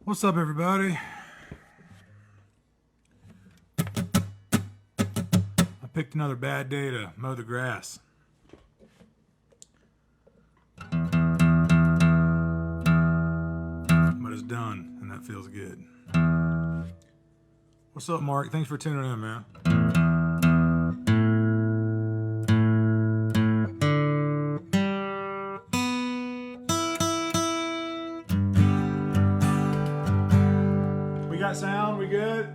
What's up, everybody? I picked another bad day to mow the grass. But it's done, and that feels good. What's up, Mark? Thanks for tuning in, man. We got sound? We good?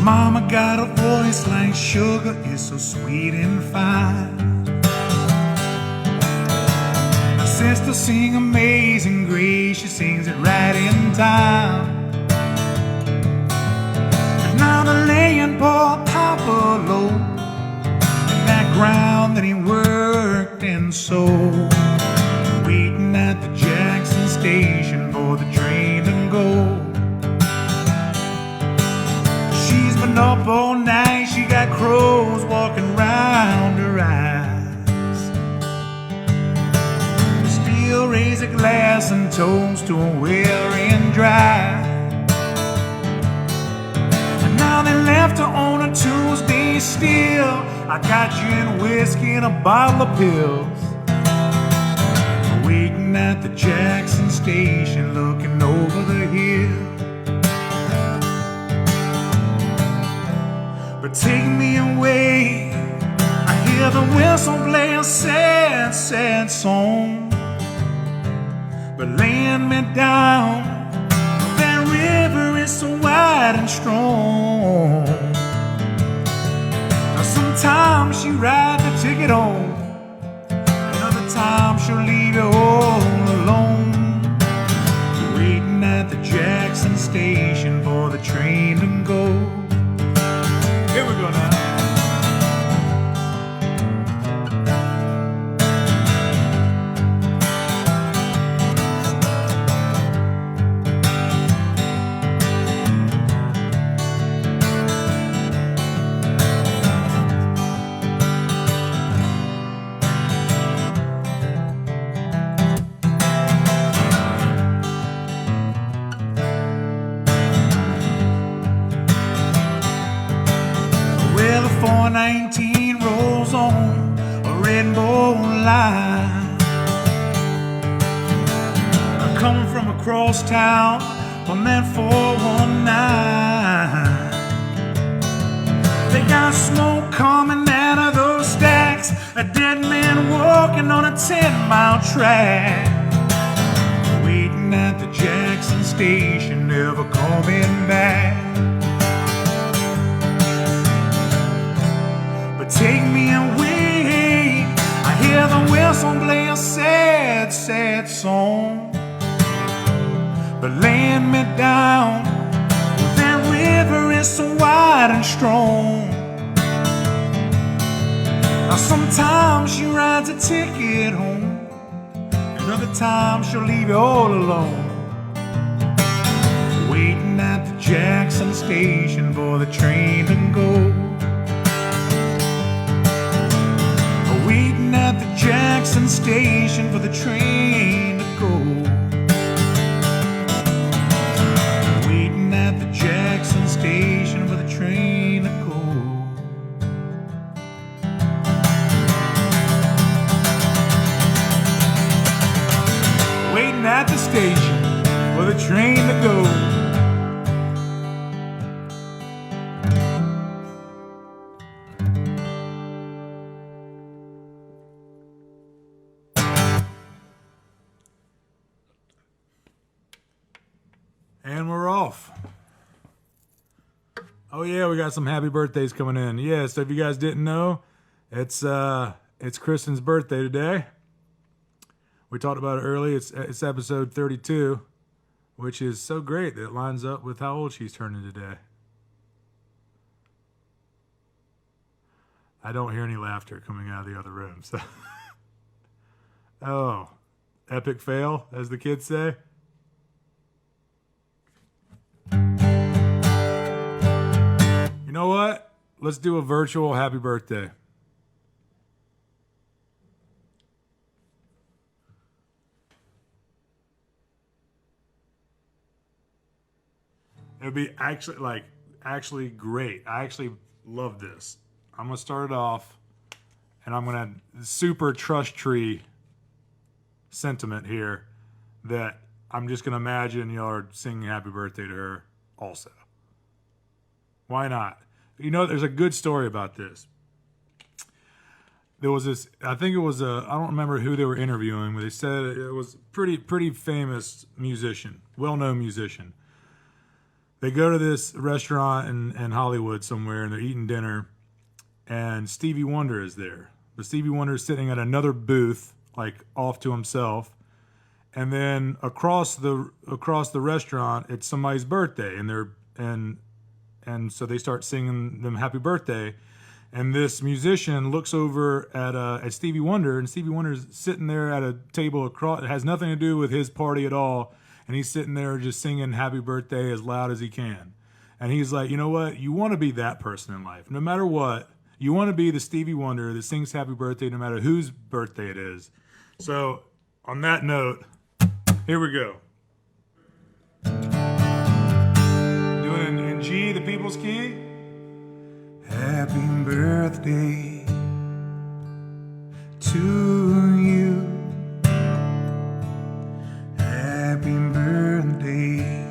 Mama got a voice like sugar, it's so sweet and fine. My sister sing Amazing Grace, she sings it right in time. And now they're laying poor Papa low in that ground that he worked and sowed, waiting at the Jackson station for the train to go. Up all night, she got crows walking round her eyes. Still raise a glass and toast to a well and dry. And now they left her on a Tuesday still. I got you in whiskey and a bottle of pills, waiting at the Jackson station, looking over the hill. But take me away, I hear the whistle play a sad, sad song. But laying me down, that river is so wide and strong. Now sometimes she rides the ticket home, another time she'll leave you all alone, waiting at the Jackson station for the train to go. Here we go now. Well, the 419 rolls on a red bull line. I come from across town on that 419. They got smoke coming out of those stacks, a dead man walking on a 10-mile track, waiting at the Jackson station, never coming back. Take me away, I hear the whistle play a sad, sad song. But laying me down, that river is so wide and strong. Now sometimes she rides a ticket home, another time she'll leave you all alone, waiting at the Jackson station for the train to go. Waiting at the Jackson station for the train to go. Waiting at the Jackson station for the train to go. Waiting at the station for the train to go. And we're off. Oh yeah, we got some happy birthdays coming in. Yeah, so if you guys didn't know, it's It's Kristen's birthday today. We talked about it earlier. It's episode 32, which is so great that it lines up with how old she's turning today. I don't hear any laughter coming out of the other room. So, oh, epic fail, as the kids say. You know what? Let's do a virtual happy birthday. It would be actually great. I actually love this. I'm going to start it off, and I'm going to super trust tree sentiment here that I'm just going to imagine y'all are singing happy birthday to her also. Why not? You know, there's a good story about this. There was this, I think it was I don't remember who they were interviewing, but they said it was pretty famous musician, well-known musician. They go to this restaurant in Hollywood somewhere, and they're eating dinner, and Stevie Wonder is there. But Stevie Wonder is sitting at another booth, like off to himself, and then across the restaurant, it's somebody's birthday, and so they start singing them happy birthday, and this musician looks over at Stevie Wonder, and Stevie Wonder's sitting there at a table across. It has nothing to do with his party at all. And he's sitting there just singing happy birthday as loud as he can. And he's like, you know what? You want to be that person in life. No matter what, you want to be the Stevie Wonder that sings happy birthday no matter whose birthday it is. So, on that note, here we go. Doing in G, the people's key. Happy birthday to you. Happy birthday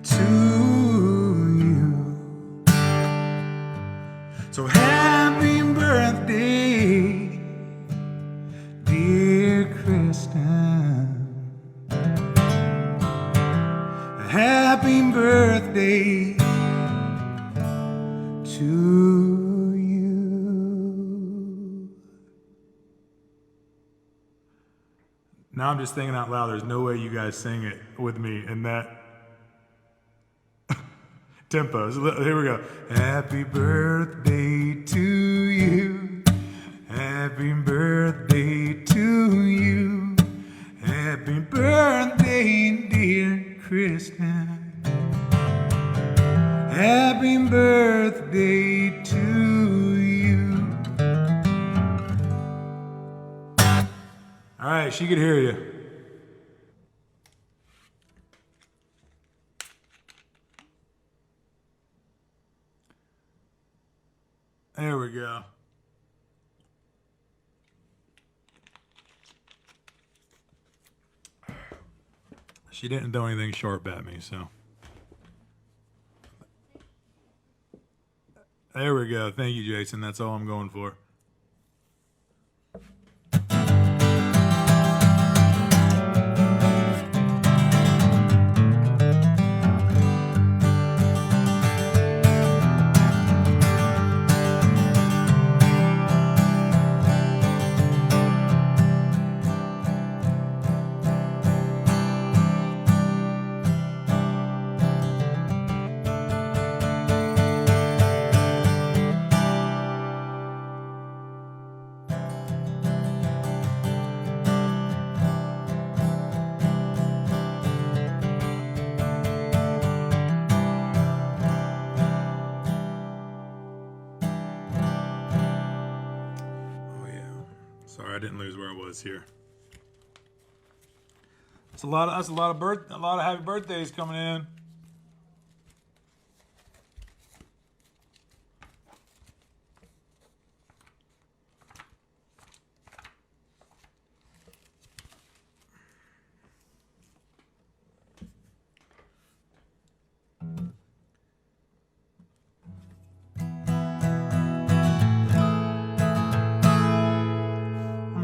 to you. So happy birthday, dear Kristen. Happy birthday to you. Now I'm just thinking out loud, there's no way you guys sing it with me in that tempo. So here we go. Happy birthday to you. Happy birthday to you. Happy birthday, dear Kristen. Happy birthday to you. All right, she could hear you. There we go. She didn't throw anything sharp at me, so. There we go. Thank you, Jason. That's all I'm going for. Sorry, I didn't lose where I was here. That's a lot of happy birthdays coming in.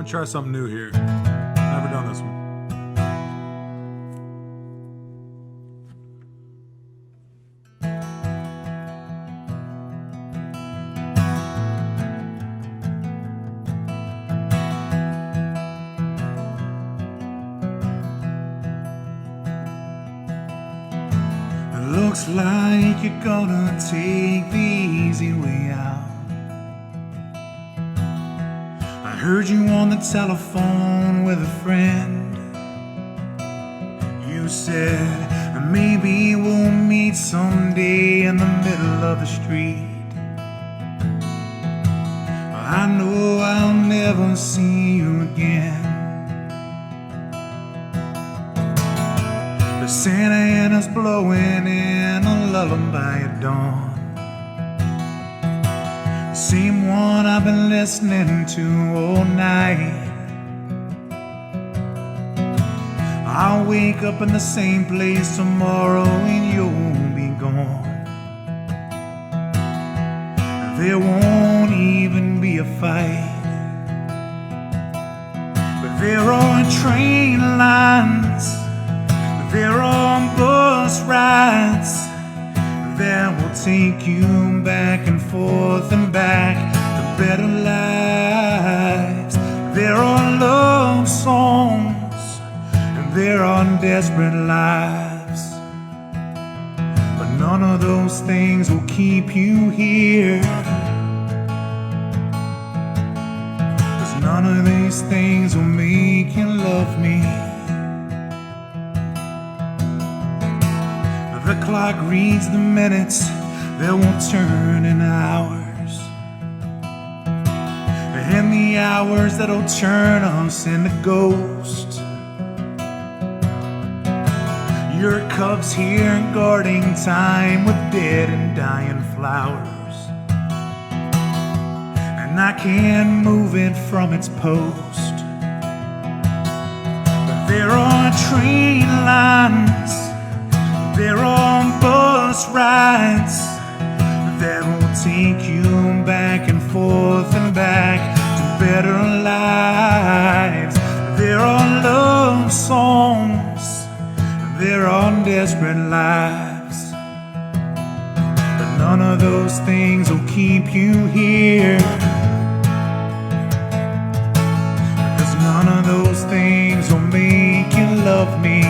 Try something new here. Never done this one. Looks like you're gonna take the easy way out. I heard you on the telephone with a friend. You said maybe we'll meet someday in the middle of the street. I know I'll never see you again. The Santa Ana's blowing in a lullaby at dawn. The same one I've been listening to all night. I'll wake up in the same place tomorrow and you'll be gone. There won't even be a fight, but there are train lines, there are bus rides that will take you back and forth and back to better lives. There are love songs and there are desperate lives, but none of those things will keep you here. None of these things will make you love me. The clock reads the minutes that won't turn into hours, and the hours that'll turn us into ghosts. Your cub's here guarding time with dead and dying flowers, and I can't move it from its post. But there are train lines, there are bus rides that will take you back and forth and back to better lives. There are love songs, there are desperate lives, but none of those things will keep you here. None of those things will make you love me.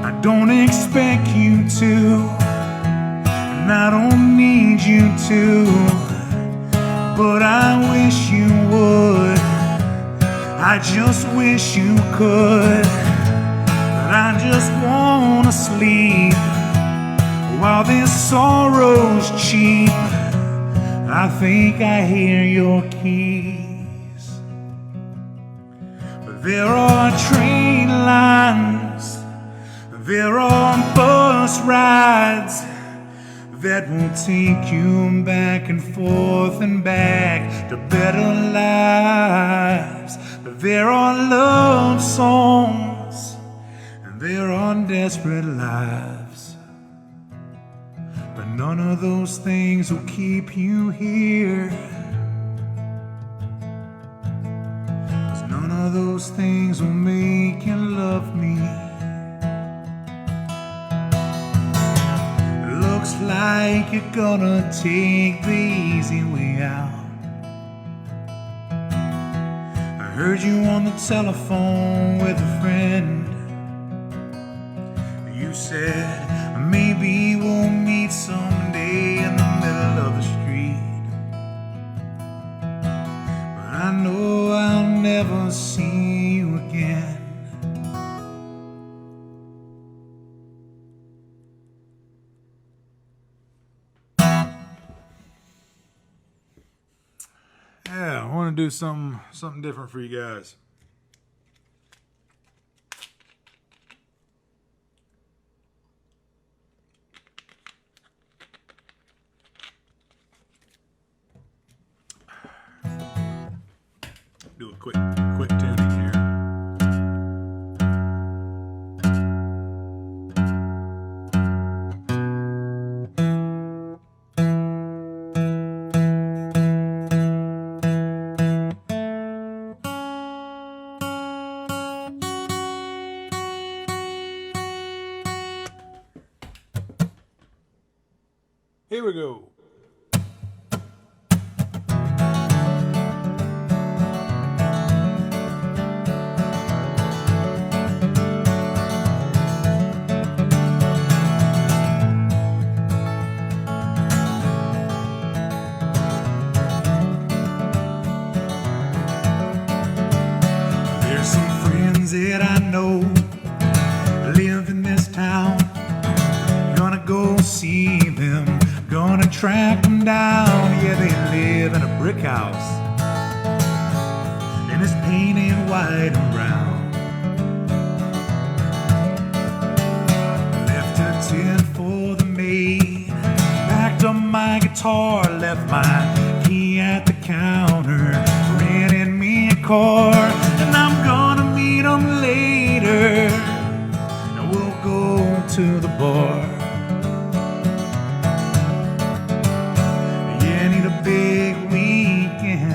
I don't expect you to, and I don't need you to, but I wish you would. I just wish you could. But I just wanna sleep while this sorrow's cheap. I think I hear your keys. But there are train lines, there are bus rides that will take you back and forth and back to better lives. But there are love songs and there are desperate lives, but none of those things will keep you here. 'Cause none of those things will make you love me. It looks like you're gonna take the easy way out. I heard you on the telephone with a friend. You said maybe we'll meet someday in the middle of the street, but I know I'll never see you again. Yeah, I want to do something different for you guys. Do a quick tuning here. Here we go. tracked them down. Yeah, they live in a brick house, and it's painted white and brown. Left a tip for the maid, packed up my guitar, left my key at the counter, rented me a car, and I'm gonna meet them later, and we'll go to the bar. Yeah, I need a big weekend.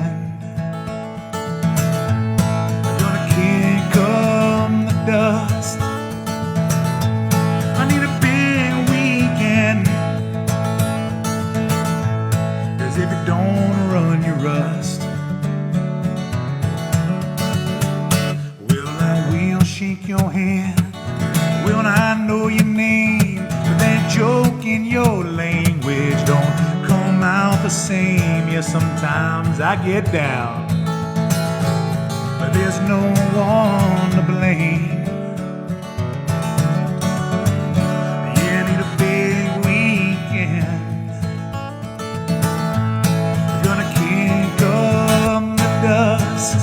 I'm gonna kick up the dust. I need a big weekend, 'cause if you don't run, you rust. Well, I will shake your hand. Will I know your name? But that joke in your language don't come out the same. Yeah, sometimes I get down, but there's no one to blame. Yeah, I need a big weekend. Gonna kick up the dust.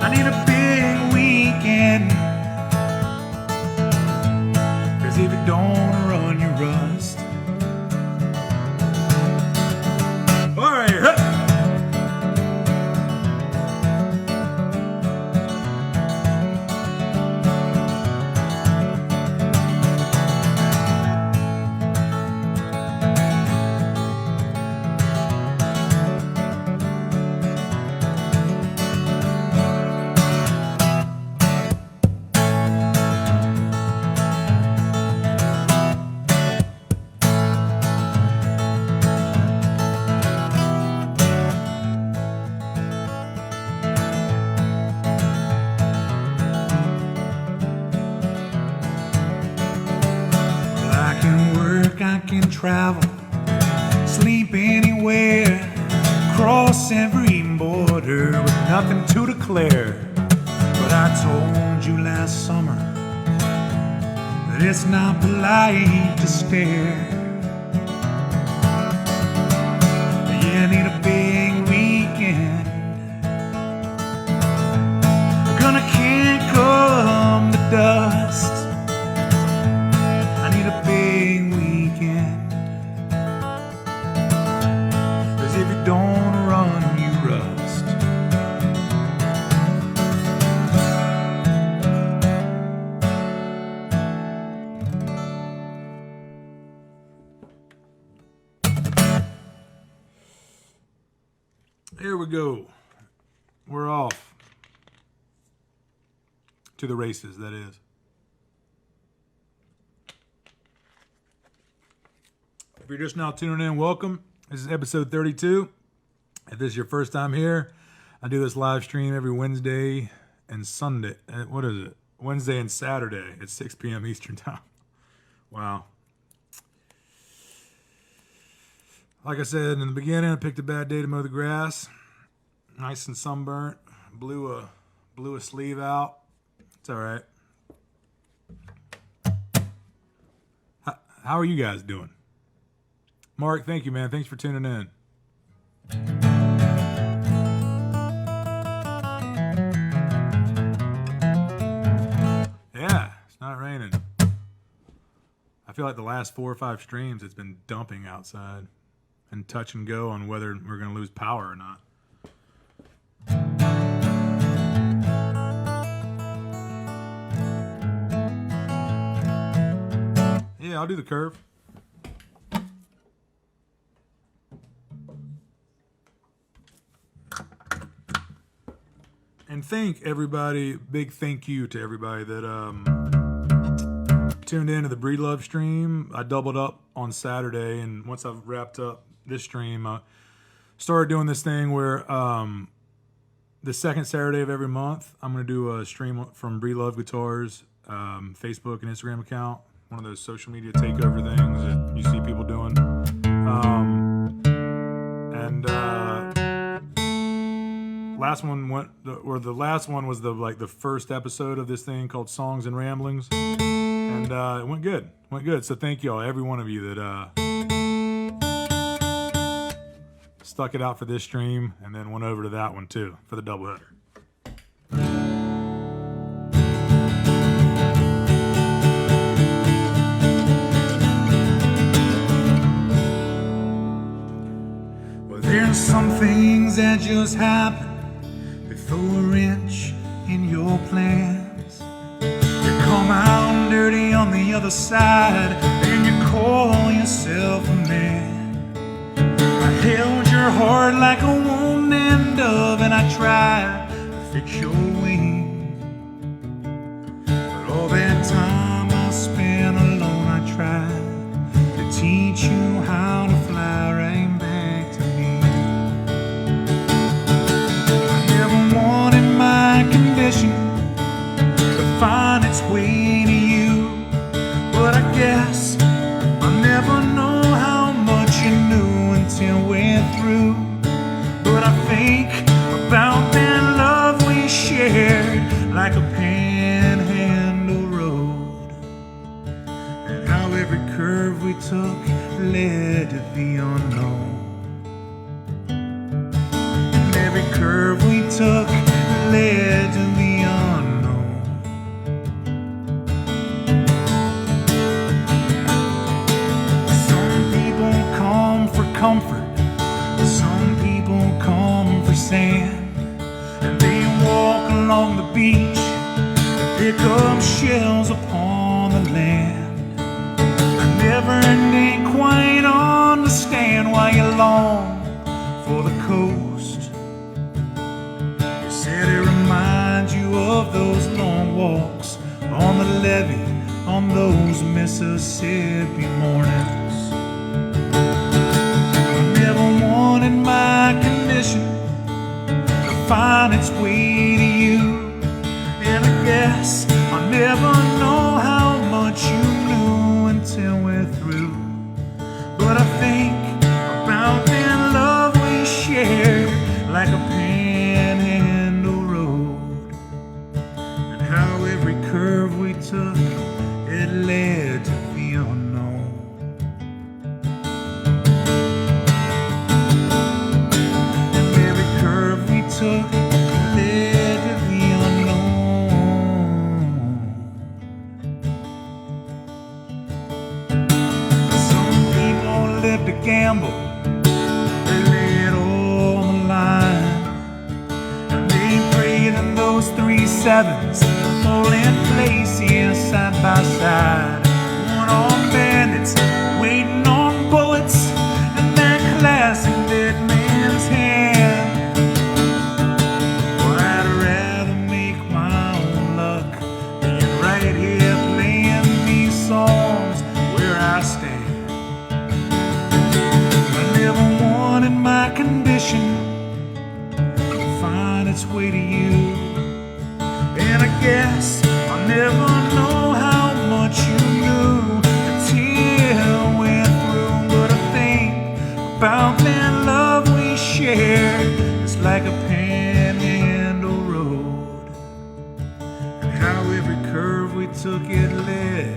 I need a big weekend, 'cause if you don't run, you rust. All right, huh. I can travel, sleep anywhere, cross every border with nothing to declare. But I told you last summer that it's not polite to stare. Yeah, I need a big weekend. I'm gonna kick up the dust. I need a big weekend, 'cause if you don't run, you rust. Here we go. We're off to the races, that is. If you're just now tuning in, welcome. This is episode 32. If this is your first time here, I do this live stream every Wednesday and Sunday. What is it? Wednesday and Saturday at 6 p.m. Eastern time. Wow. Like I said in the beginning, I picked a bad day to mow the grass. Nice and sunburnt. Blew a sleeve out. It's all right. How are you guys doing? Mark, thank you, man. Thanks for tuning in. Yeah, it's not raining. I feel like the last 4 or 5 streams it's been dumping outside and touch and go on whether we're going to lose power or not. Yeah, I'll do the curve. And thank everybody, big thank you to everybody that tuned in to the Breedlove stream. I doubled up on Saturday, and once I've wrapped up this stream, I started doing this thing where the second Saturday of every month, I'm going to do a stream from Breedlove Guitars Facebook and Instagram account. One of those social media takeover things that you see people doing. The last one was the first episode of this thing called Songs and Ramblings, and it went good. So thank y'all, every one of you that stuck it out for this stream, and then went over to that one too for the doubleheader. Well, there's some things that just happen. They throw a wrench in your plans. You come out dirty on the other side, and you call yourself a man. I held your heart like a wounded dove, and I tried to fix your wing. But all that time I spent alone, I tried to teach you how to fly right back to me. I never wanted my condition to find its way to you, but I guess I'll never know how much you knew until we're through. But I think about that love we shared like a panhandle road, and how every curve we took led to the unknown. And every curve we took led to the unknown. Some people come for comfort, some people come for sand, and they walk along the beach and pick up shells upon the land. I never did quite understand why you long for the coast. You said it reminds you of those long walks on the levee on those Mississippi mornings. I never wanted my condition to find its way to you, and I guess I'll never know how much you knew until we're through. But I think about that love we shared like a panhandle road, and how every curve we took, it led to the unknown. And every curve we took led to the unknown. Some people live to gamble, they lay it all on the line, and they pray that those 3 sevens fall in place here side by side. One-armed bandits waiting on bullets and that classic dead man's hand. Well, I'd rather make my own luck than right here playing these songs where I stand. I never wanted my condition to find its way to you, and I guess I'll never know how much you knew until we're through. But I think about that love we shared, it's like a panhandle road, and how every curve we took, it led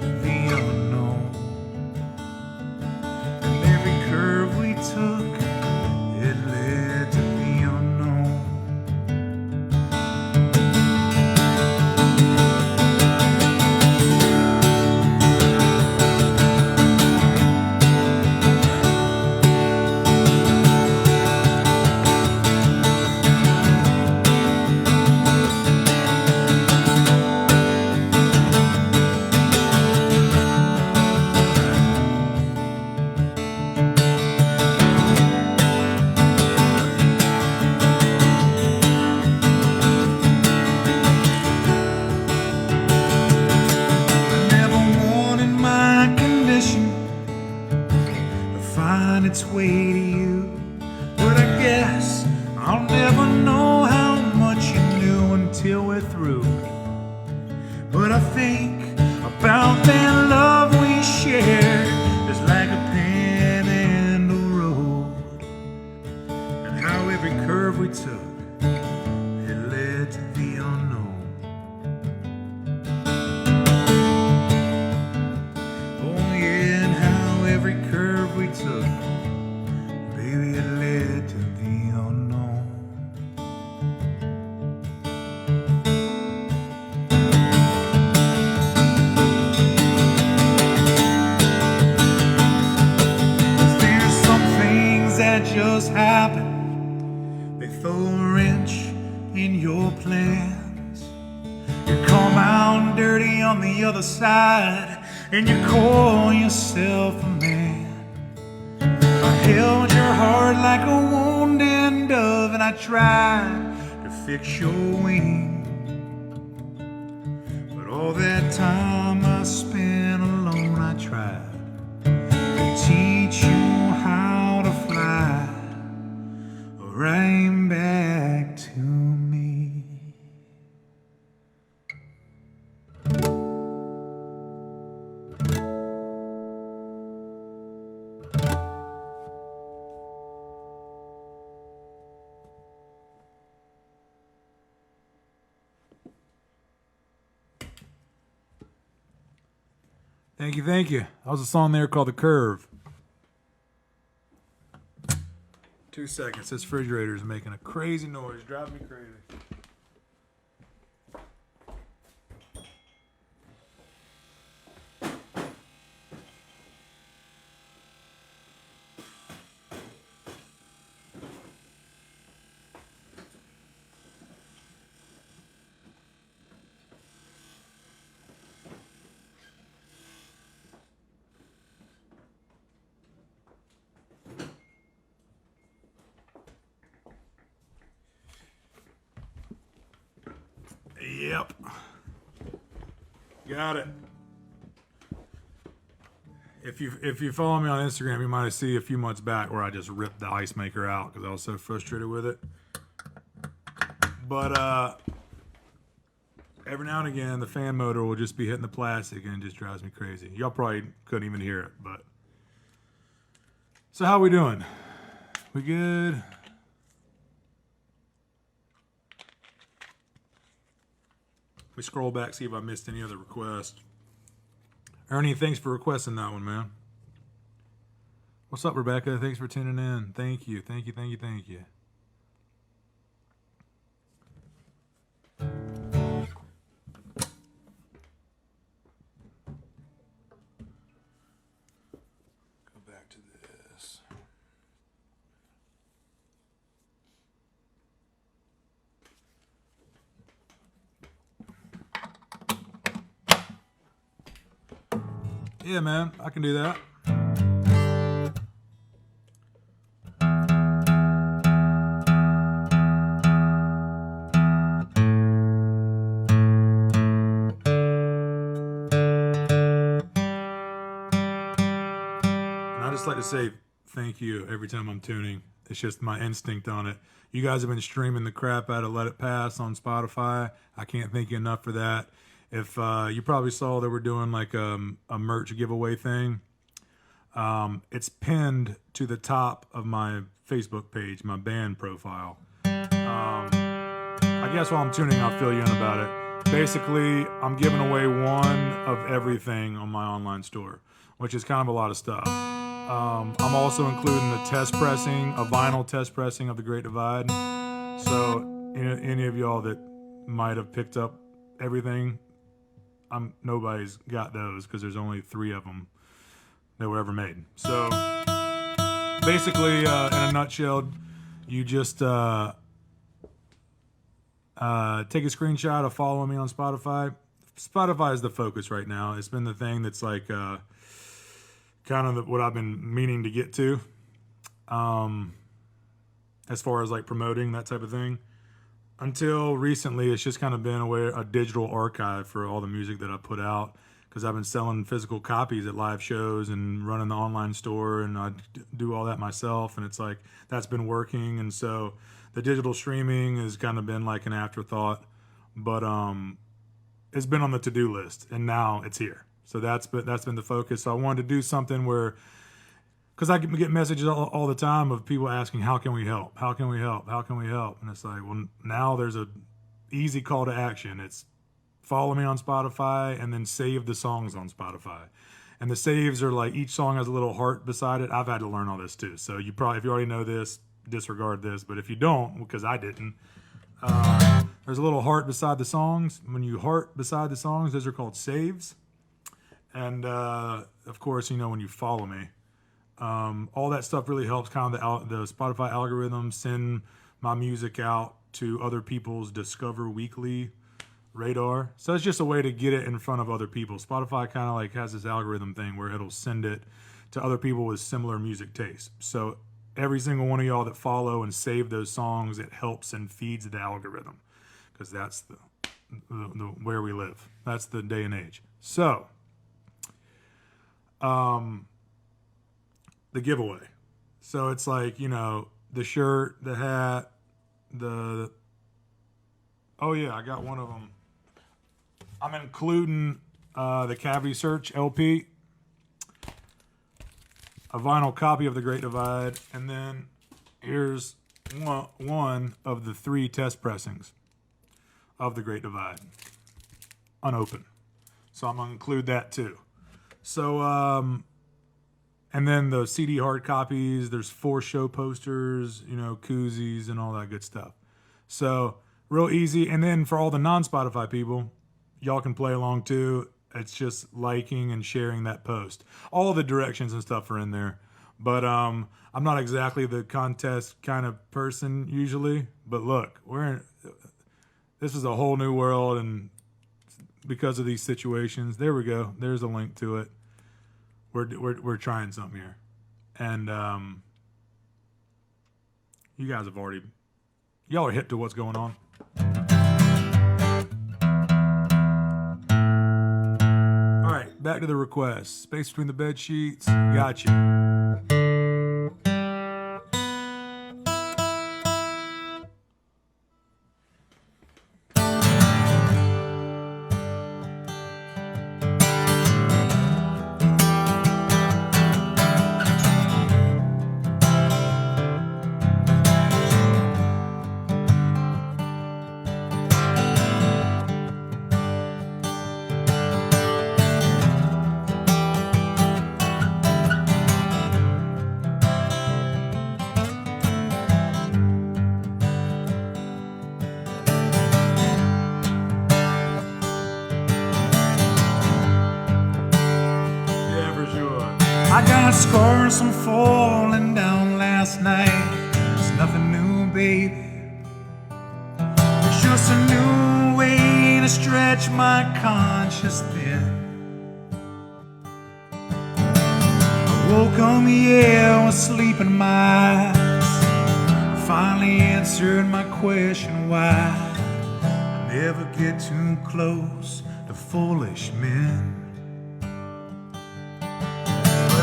to the unknown. And every curve we took, it led to the unknown. Find its way to you, but I guess I'll never know how much you knew until we're through. But I think about that love we shared, it's like a panhandle road, and how every curve we took, it led to the unknown. Oh yeah, and how every curve we took, baby, it led that just happened. They throw a wrench in your plans. You come out dirty on the other side, and you call yourself a man. I held your heart like a wounded dove, and I tried to fix your wing. But all that time I spent alone, I tried to teach you how to fly right back to me. Thank you, thank you. That was a song there called The Curve. 2 seconds. This refrigerator is making a crazy noise. Driving me crazy. Yep. Got it. If you follow me on Instagram, you might have seen a few months back where I just ripped the ice maker out because I was so frustrated with it. But every now and again, the fan motor will just be hitting the plastic and it just drives me crazy. Y'all probably couldn't even hear it, but. So how we doing? We good? Let me scroll back, see if I missed any other requests. Ernie, thanks for requesting that one, man. What's up, Rebecca? Thanks for tuning in. Thank you, thank you, thank you, thank you. Go back to this. Yeah, man, I can do that. And I just like to say thank you every time I'm tuning. It's just my instinct on it. You guys have been streaming the crap out of Let It Pass on Spotify. I can't thank you enough for that. If you probably saw that we're doing like a merch giveaway thing. It's pinned to the top of my Facebook page, my band profile. I guess while I'm tuning, I'll fill you in about it. Basically, I'm giving away one of everything on my online store, which is kind of a lot of stuff. I'm also including the test pressing, a vinyl test pressing of The Great Divide. So any of y'all that might have picked up everything, nobody's got those because there's only 3 of them that were ever made. So basically, in a nutshell, you just take a screenshot of following me on Spotify. Spotify is the focus right now. It's been the thing that's like kind of what I've been meaning to get to, as far as like promoting that type of thing. Until recently, it's just kind of been a digital archive for all the music that I put out, because I've been selling physical copies at live shows and running the online store, and I do all that myself, and it's like that's been working. And so the digital streaming has kind of been like an afterthought, but it's been on the to-do list, and now it's here. So that's been the focus. So I wanted to do something where, because I get messages all the time of people asking, how can we help? How can we help? How can we help? And it's like, well, now there's a easy call to action. It's follow me on Spotify and then save the songs on Spotify. And the saves are like, each song has a little heart beside it. I've had to learn all this too. So you probably, if you already know this, disregard this. But if you don't, because I didn't, there's a little heart beside the songs. When you heart beside the songs, those are called saves. And of course, when you follow me, All that stuff really helps kind of the Spotify algorithm send my music out to other people's Discover Weekly radar. So it's just a way to get it in front of other people. Spotify kind of like has this algorithm thing where it'll send it to other people with similar music tastes. So every single one of y'all that follow and save those songs, it helps and feeds the algorithm, because that's the where we live. That's the day and age. So, the giveaway. So it's like, the shirt, the hat, oh yeah, I got one of them. I'm including the Cavity Search LP, a vinyl copy of The Great Divide, and then here's one of the 3 test pressings of The Great Divide, unopened. So I'm going to include that too. So, and then the CD hard copies, there's 4 show posters, koozies and all that good stuff. So real easy. And then for all the non-Spotify people, y'all can play along too. It's just liking and sharing that post. All the directions and stuff are in there. But I'm not exactly the contest kind of person usually. But look, this is a whole new world, and because of these situations, there we go. There's a link to it. We're trying something here, and you guys y'all are hip to what's going on. All right, back to the request. Space between the bed sheets. Gotcha. I got scars from falling down last night. It's nothing new, baby. It's just a new way to stretch my conscience thin. I woke on the air with sleep in my eyes. Finally answered my question why I never get too close to foolish men.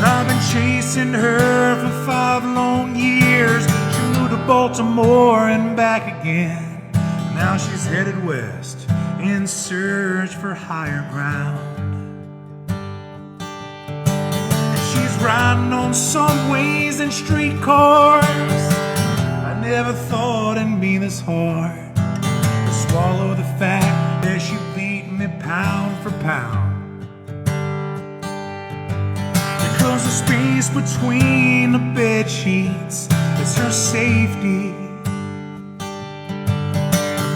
I've been chasing her for 5 long years. She moved to Baltimore and back again. Now she's headed west in search for higher ground. And she's riding on subways and streetcars. I never thought it'd be this hard to swallow the fact that she beat me pound for pound. Because the space between the bed sheets is her safety.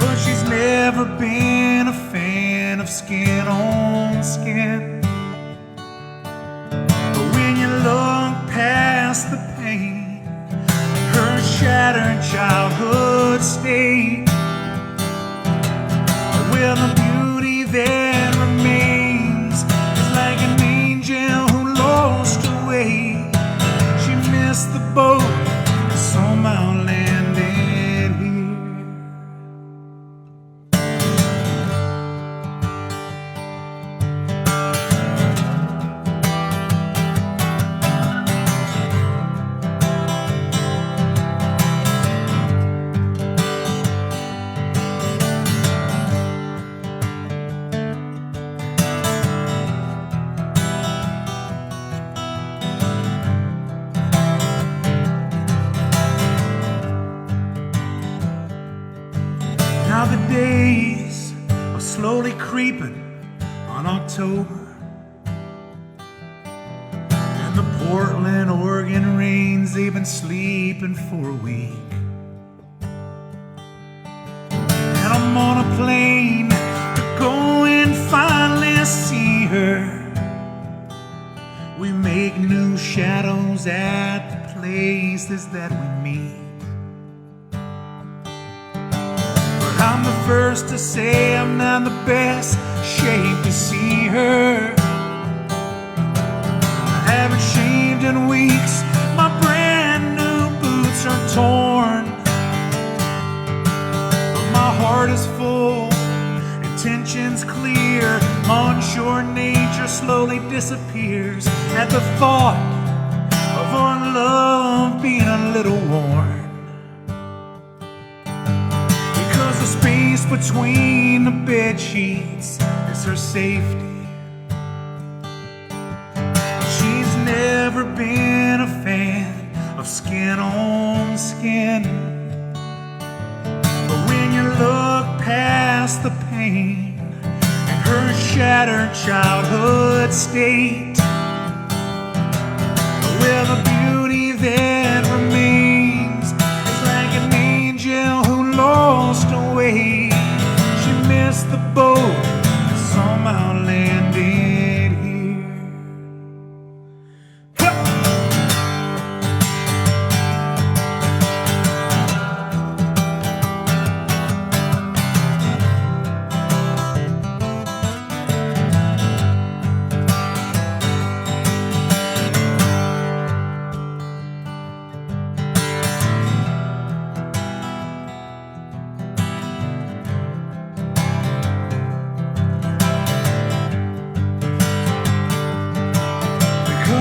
But she's never been a fan of skin on skin. But when you look past the pain, her shattered childhood state, well, the beauty that remains is like an angel who lost her way. She missed the boat and somehow landed here. Now the days are slowly creeping on October, and the Portland, Oregon rains, they've been sleeping for a week. And I'm on a plane to go and finally see her. We make new shadows always at the places that we meet. But I'm the first to say I'm not in the best shape to see her. I haven't shaved in weeks, my brand new boots are torn. But my heart is full, intentions clear. Onshore nature slowly disappears at the thought of our love being a little worn. Because the space between the bed sheets is her safety. She's never been a fan of skin on skin. But when you look past the pain and her shattered childhood state, well, the beauty that remains is like an angel who lost her way. She missed the boat and somehow landed here.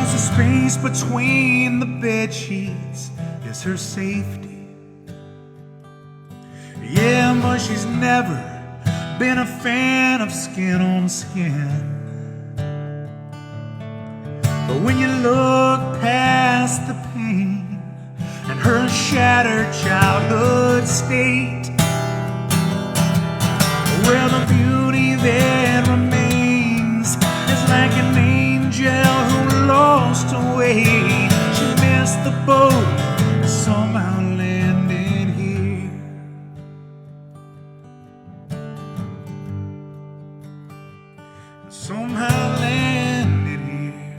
The space between the bed sheets is her safety. Yeah, but she's never been a fan of skin on skin. But when you look past the pain and her shattered childhood state, well, the beauty that remains is like an angel who lost her way. She missed the boat and somehow landed here. Somehow landed here.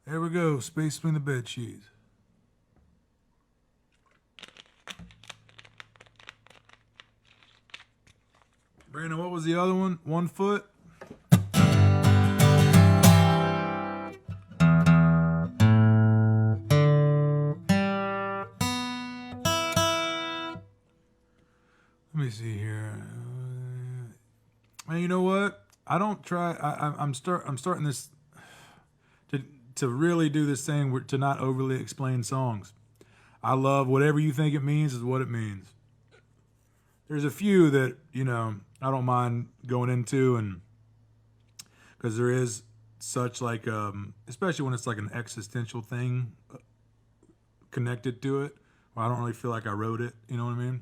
There we go, space between the bed sheets. Brandon, what was the other one? 1 foot? Let me see here. Man, you know what? I don't try. I'm starting this to really do this thing to not overly explain songs. I love whatever you think it means is what it means. There's a few that, you know, I don't mind going into, and because there is such like, especially when it's like an existential thing connected to it, where I don't really feel like I wrote it. You know what I mean?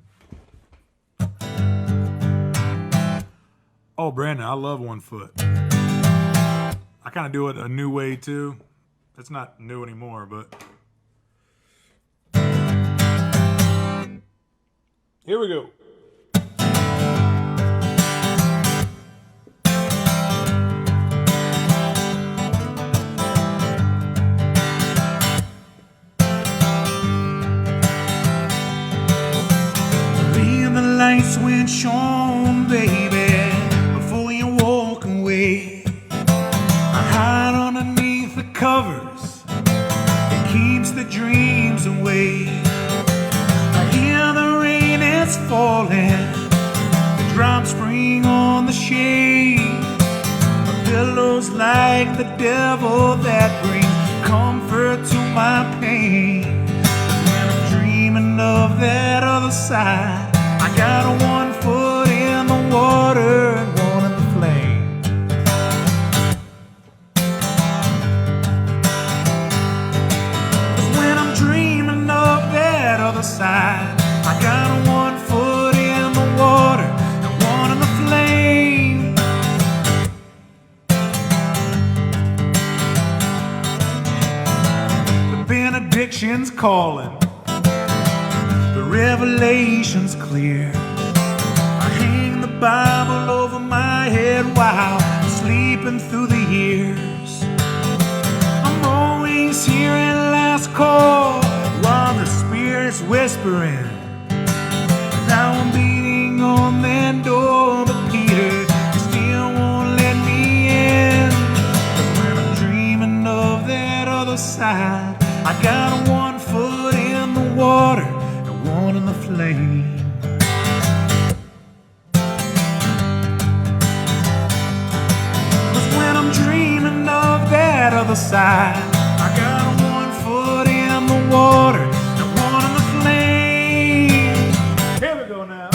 Oh, Brandon, I love 1 foot. I kind of do it a new way too. It's not new anymore, but here we go. Leave the light switch on, baby, before you walk away. I hide underneath the covers, it keeps the dreams away. I hear the rain, it's falling, the drops spring on the shade. My pillow's like the devil that brings comfort to my pain. When I'm dreaming of that other side, I got 1 foot in the water and 1 in the flame. When I'm dreaming of that other side, I got 1 foot in addiction's calling. The revelation's clear. I hang the Bible over my head while I'm sleeping through the years. I'm always hearing last call while the Spirit's whispering. Now I'm beating on that door, but Peter still won't let me in. 'Cause when I'm dreaming of that other side, I got one foot in the water and one in the flame. 'Cause when I'm dreaming of that other side, I got one foot in the water and one in the flame. Here we go now.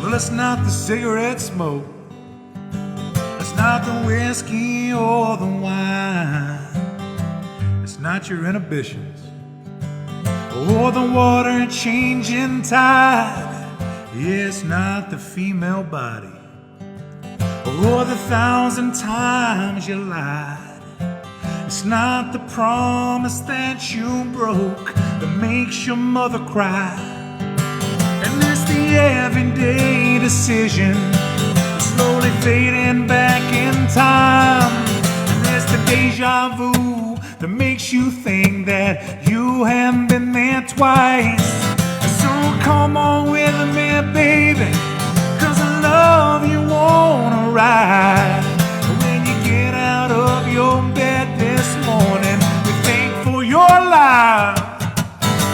Well, it's not the cigarette smoke, it's not the whiskey or the wine, it's not your inhibitions or the water changing tide. It's not the female body or the 1,000 times you lied. It's not the promise that you broke that makes your mother cry. And it's the everyday decision slowly fading back in time. And it's the deja vu that makes you think that you haven't been there twice. So come on with me, baby, 'cause I love you wanna ride. When you get out of your bed this morning, we thank for your life.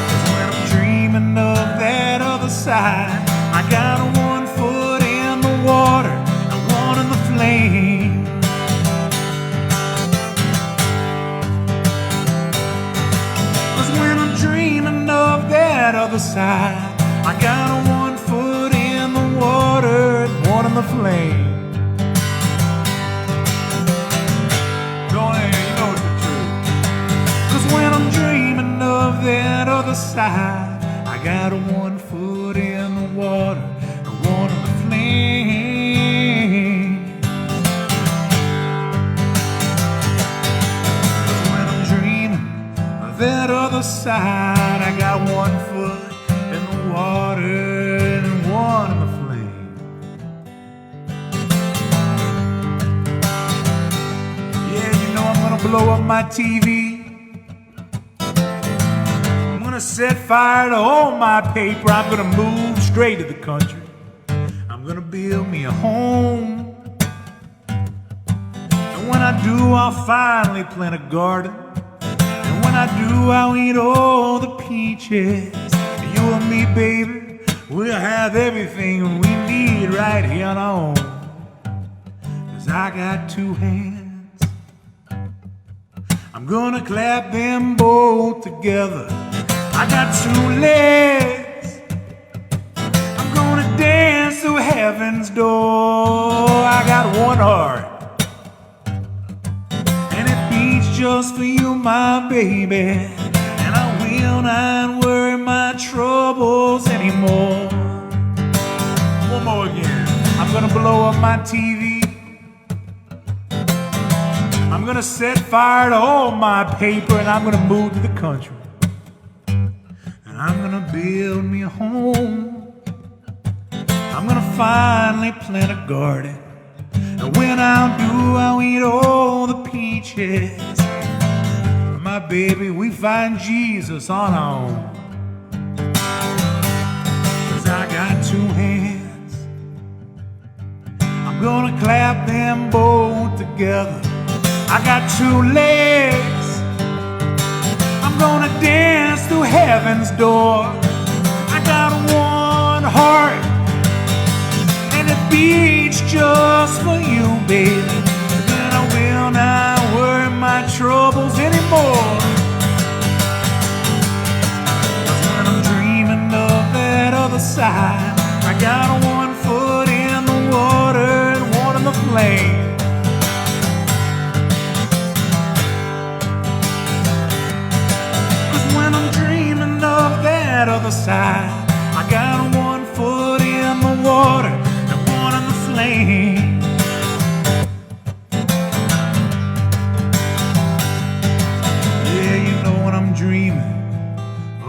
'Cause when I'm dreaming of that other side, I got one foot in the water and one in the flame. 'Cause when I'm dreaming of that other side, I got one foot in the water and one in the flame. You know it's the truth. 'Cause when I'm dreaming of that other side, I got one foot in the water and one in the flame. 'Cause when I'm dreaming of that other side, I got one foot in the water and one in the flame. Yeah, you know I'm gonna blow up my TV. I'm gonna set fire to all my paper. I'm gonna move straight to the country. I'm gonna build me a home. And when I do, I'll finally plant a garden. And when I do, I'll eat all the peaches. And you and me, baby, we'll have everything we need right here on our own. 'Cause I got two hands, I'm gonna clap them both together. I got two legs, I'm gonna dance through heaven's door. I got one heart, and it beats just for you, my baby. And I will not worry my troubles anymore. One more again. I'm gonna blow up my TV. I'm gonna set fire to all my paper, and I'm gonna move to the country. And I'm gonna build me a home. I'm gonna finally plant a garden. And when I do, I'll eat all the peaches. My baby, we find Jesus on our own. 'Cause I got two hands, I'm gonna clap them both together. I got two legs, I'm gonna dance through heaven's door. I got one heart, and it beats just for you, baby. Then I will not worry my troubles anymore. side. I got one foot in the water and one in the flame. 'Cause when I'm dreaming of that other side, I got one foot in the water and one in the flame. Yeah, you know when I'm dreaming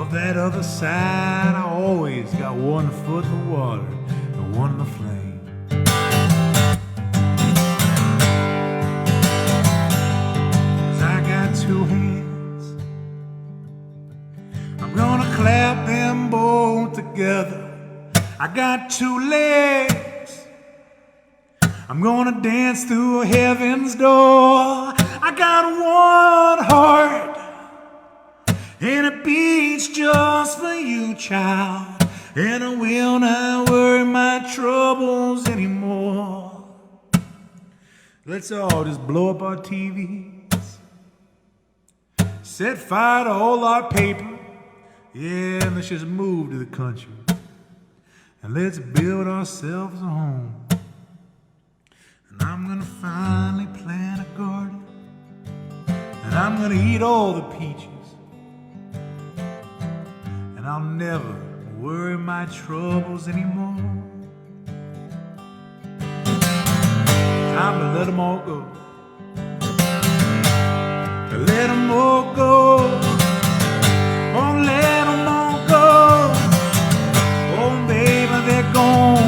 of that other side, I always got one foot in the water and one in the flame. 'Cause I got two hands, I'm gonna clap them both together. I got two legs, I'm gonna dance through heaven's door. I got one heart, and it beats just for you, child. And I will not worry my troubles anymore. Let's all just blow up our TVs, set fire to all our paper. Yeah, and let's just move to the country, and let's build ourselves a home. And I'm gonna finally plant a garden, and I'm gonna eat all the peaches, and I'll never worry my troubles anymore. Time to let them all go. To let them all go. Oh, let them all go. Oh, baby, they're gone.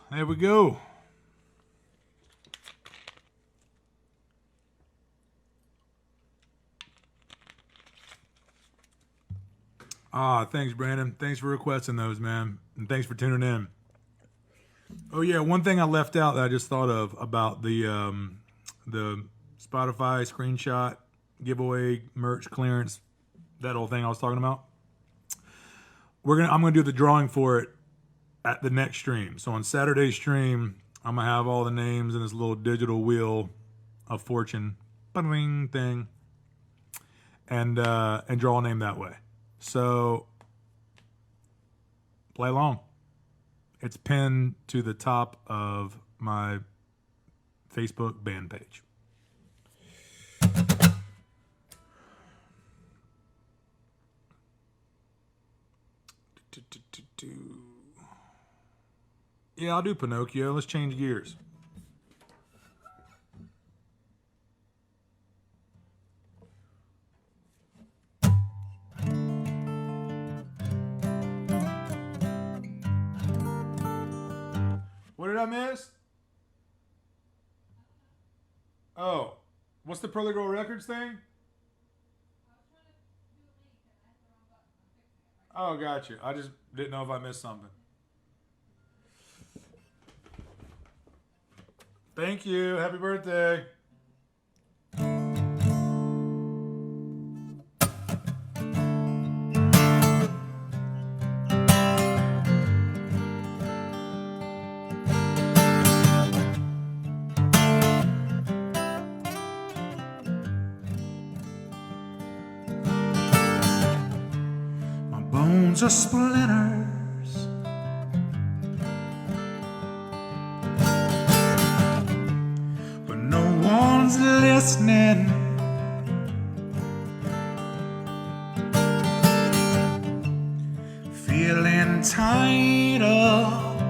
There we go. Thanks, Brandon. Thanks for requesting those, man. And thanks for tuning in. Oh, yeah, one thing I left out that I just thought of about the Spotify screenshot giveaway merch clearance, that whole thing I was talking about. I'm gonna do the drawing for it at the next stream. So on Saturday's stream, I'm gonna have all the names in this little digital wheel of fortune thing, and draw a name that way. So play along. It's pinned to the top of my Facebook band page. Yeah, I'll do Pinocchio. Let's change gears. What did I miss? Oh, what's the Pearly Girl Records thing? Oh, got you. I just didn't know if I missed something. Thank you. Happy birthday. My bones are splinters, but no one's listening. Feeling tied up,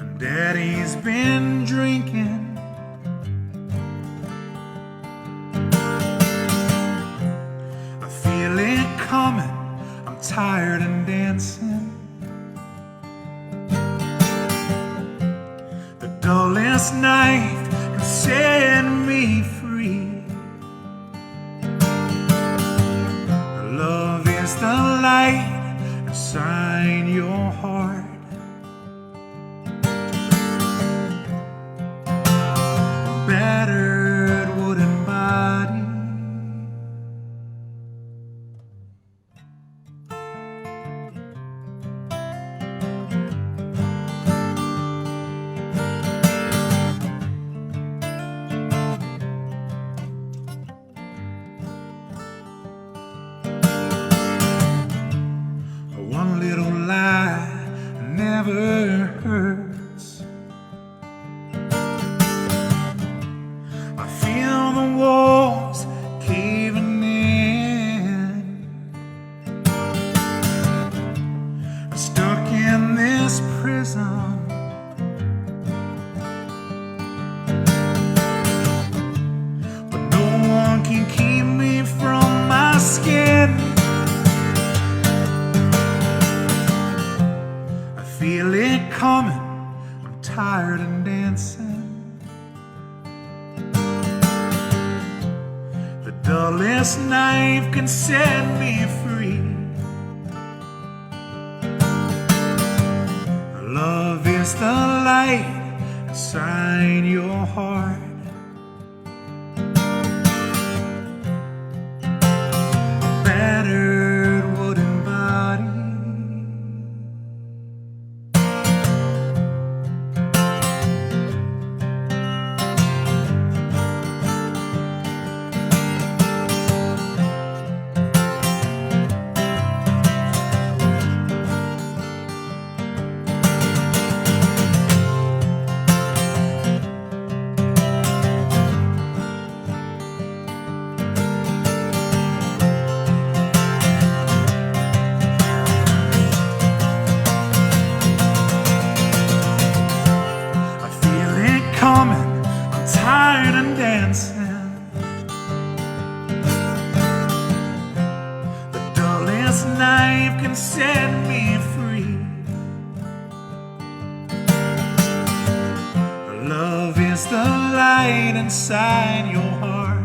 and Daddy's been drinking. I feel it coming, I'm tired and dancing. dullest knife can set me free. Love is the light inside your heart. Battered wooden body. One little lie never hurts. I feel the walls caving in. I'm stuck in this prison. But no one can keep me from my skin. I feel it coming, I'm tired and dancing. The dullest knife can set me free. Love is the light inside your heart. Battered wooden body. Coming, I'm tired and dancing. The dullest knife can set me free. Love is the light inside your heart.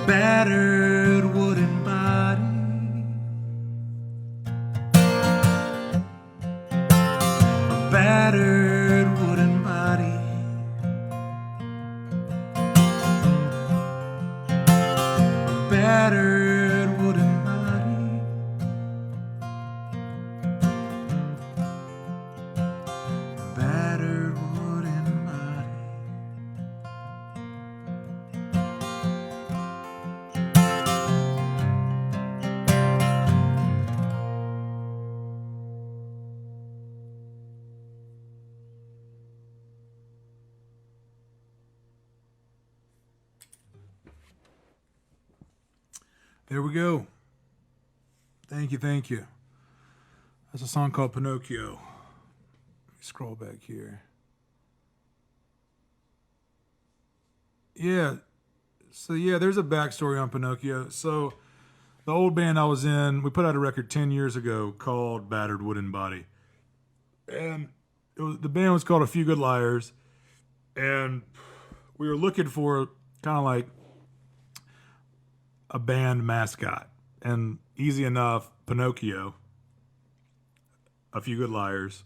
Battered wooden body. Battered wooden body. Battered wooden body. Battered wooden body. There we go. Thank you, thank you. That's a song called Pinocchio. Let me scroll back here. Yeah. So yeah, there's a backstory on Pinocchio. So the old band I was in, we put out a record 10 years ago called Battered Wooden Body. And the band was called A Few Good Liars. And we were looking for kind of like a band mascot, and easy enough, Pinocchio, A Few Good Liars,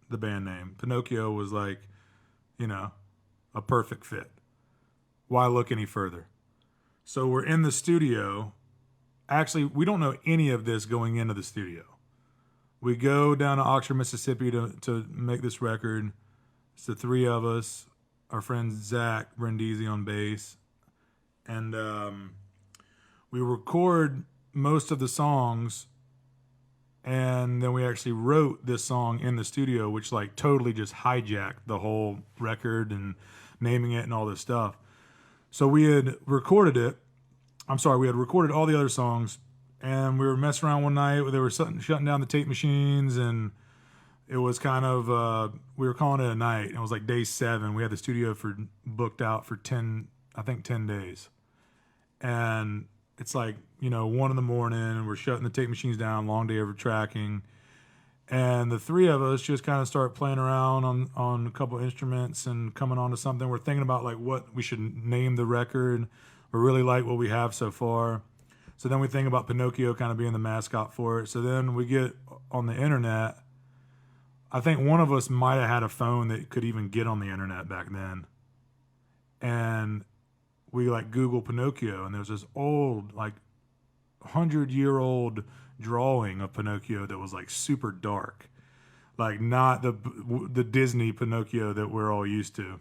the band name. Pinocchio was like, a perfect fit. Why look any further? So we're in the studio. Actually, we don't know any of this going into the studio. We go down to Oxford, Mississippi to make this record. It's the three of us, our friend Zach Brindisi on bass, and we record most of the songs, and then we actually wrote this song in the studio, which like totally just hijacked the whole record and naming it and all this stuff. So we had recorded it. We had recorded all the other songs, and we were messing around one night. They were shutting down the tape machines, and it was kind of, we were calling it a night. It was like day 7. We had the studio booked out for 10 days. And it's like, 1 a.m, and we're shutting the tape machines down, long day of tracking. And the three of us just kind of start playing around on a couple instruments and coming on to something. We're thinking about like what we should name the record. We really like what we have so far. So then we think about Pinocchio kind of being the mascot for it. So then we get on the internet. I think one of us might have had a phone that could even get on the internet back then. And we like Google Pinocchio, and there's this old, like 100-year-old drawing of Pinocchio that was like super dark, like not the Disney Pinocchio that we're all used to.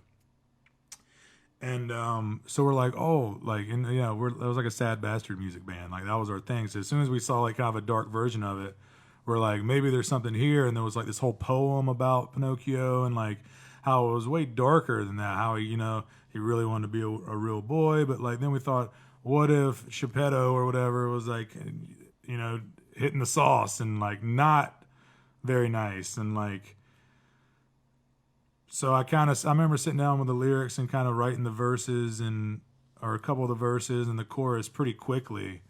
And so we're like, oh, like, and yeah, that was like a Sad Bastard music band, like that was our thing. So as soon as we saw like kind of a dark version of it, we're like, maybe there's something here. And there was like this whole poem about Pinocchio and like how it was way darker than that, how he really wanted to be a real boy. But like then we thought, what if Geppetto or whatever was like, hitting the sauce and like not very nice. And like, so I remember sitting down with the lyrics and kind of writing the verses or a couple of the verses and the chorus pretty quickly.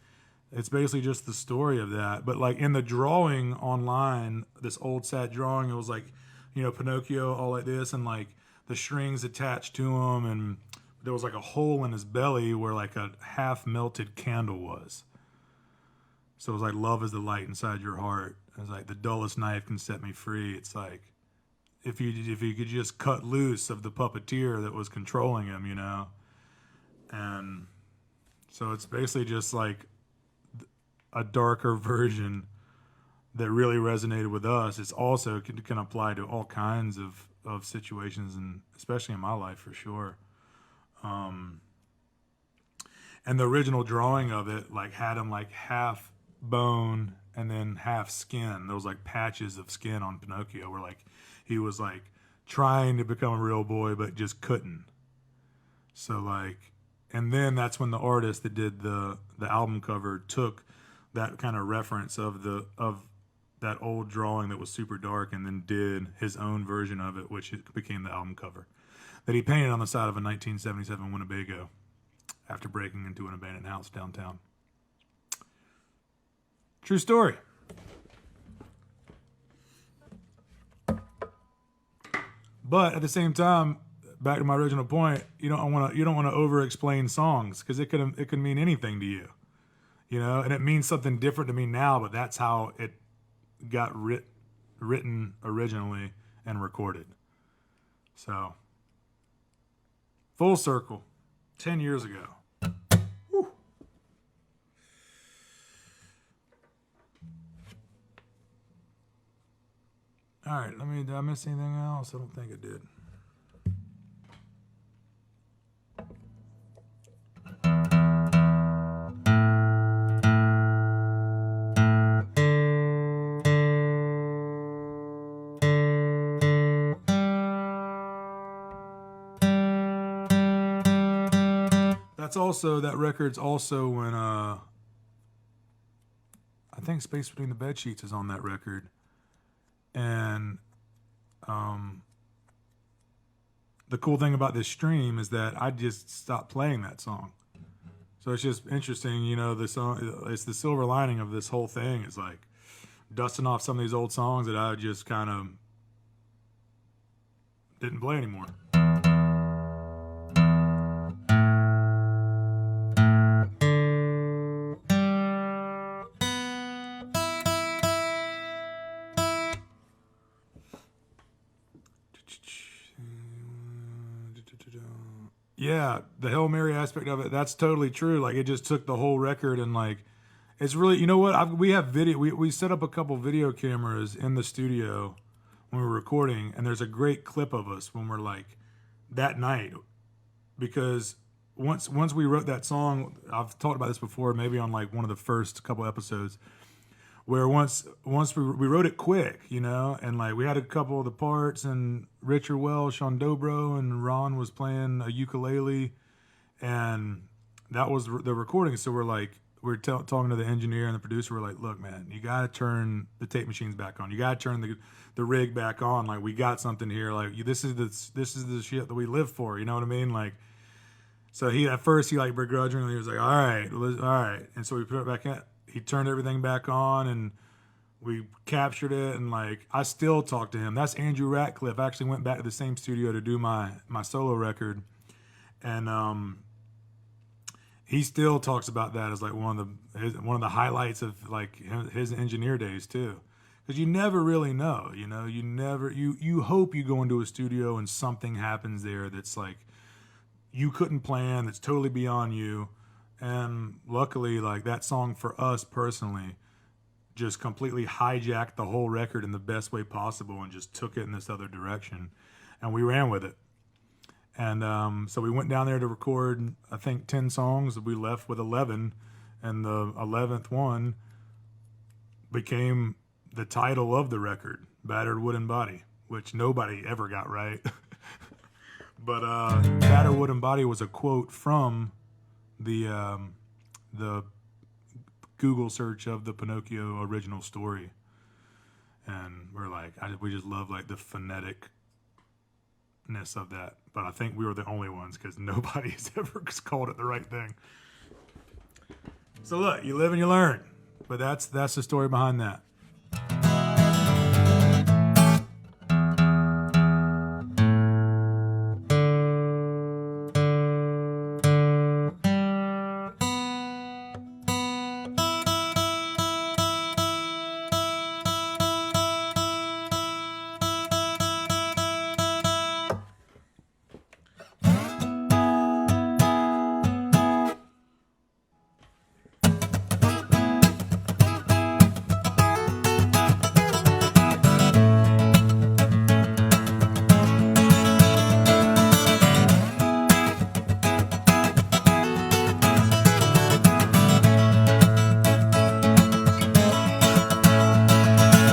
It's basically just the story of that. But like in the drawing online, this old sad drawing, it was like, Pinocchio all like this and like the strings attached to him. And there was like a hole in his belly where like a half melted candle was. So it was like, love is the light inside your heart. It was like, the dullest knife can set me free. It's like, if you could just cut loose of the puppeteer that was controlling him, And so it's basically just like a darker version that really resonated with us. It's also can apply to all kinds of situations, and especially in my life for sure. And the original drawing of it like had him like half bone and then half skin. There was like patches of skin on Pinocchio where like he was like trying to become a real boy but just couldn't. So like, and then that's when the artist that did the album cover took that kind of reference of that old drawing that was super dark and then did his own version of it, which became the album cover that he painted on the side of a 1977 Winnebago after breaking into an abandoned house downtown. True story. But at the same time, back to my original point, you don't want to over-explain songs because it could mean anything to you, and it means something different to me now. But that's how it got written originally and recorded. So full circle, 10 years ago. Whew. All right, did I miss anything else? I don't think I did. That record's also when I think Space Between the Bed Sheets is on that record. And the cool thing about this stream is that I just stopped playing that song. So it's just interesting, the song, it's the silver lining of this whole thing. It's like dusting off some of these old songs that I just kind of didn't play anymore. Yeah, the Hail Mary aspect of it, that's totally true. Like, it just took the whole record and, like, it's really, you know what? We have video. We set up a couple video cameras in the studio when we were recording, and there's a great clip of us when we're, like, that night. Because once we wrote that song, I've talked about this before, maybe on, like, one of the first couple episodes, where once we wrote it quick, and like we had a couple of the parts, and Richard Welsh on dobro, and Ron was playing a ukulele, and that was the recording. So we're talking to the engineer and the producer. We're like, look, man, you got to turn the tape machines back on. You got to turn the rig back on. Like, we got something here. Like, this is the shit that we live for. You know what I mean? Like, so at first he like begrudgingly was like, all right. And so we put it back in. He turned everything back on, and we captured it, and like I still talk to him. That's Andrew Ratcliffe. I actually went back to the same studio to do my solo record, and he still talks about that as like one of the highlights of like his engineer days too. Because you never really know, you hope you go into a studio and something happens there that's like you couldn't plan, that's totally beyond you. And luckily, like that song for us personally just completely hijacked the whole record in the best way possible and just took it in this other direction. And we ran with it. And so we went down there to record, I think, 10 songs. We left with 11. And the 11th one became the title of the record, Battered Wooden Body, which nobody ever got right. But Battered Wooden Body was a quote from the Google search of the Pinocchio original story. And we're like, we just love like the phoneticness of that. But I think we were the only ones because nobody's ever called it the right thing. So look, you live and you learn. But that's the story behind that.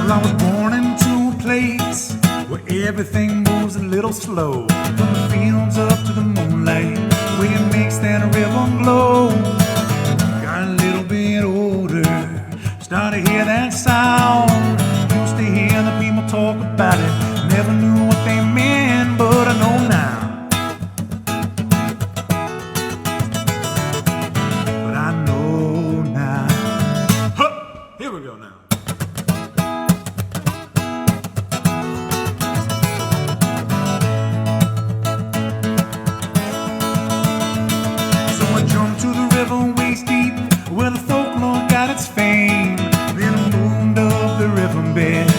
I was born into a place where everything moves a little slow. From the fields up to the moonlight, the way it makes that river glow. Got a little bit older, started to hear that sound. Used to hear the people talk about it, never knew what they meant, but I know now. But I know now. Huh, here we go now. Where the folklore got its fame, then I moved up the river bed,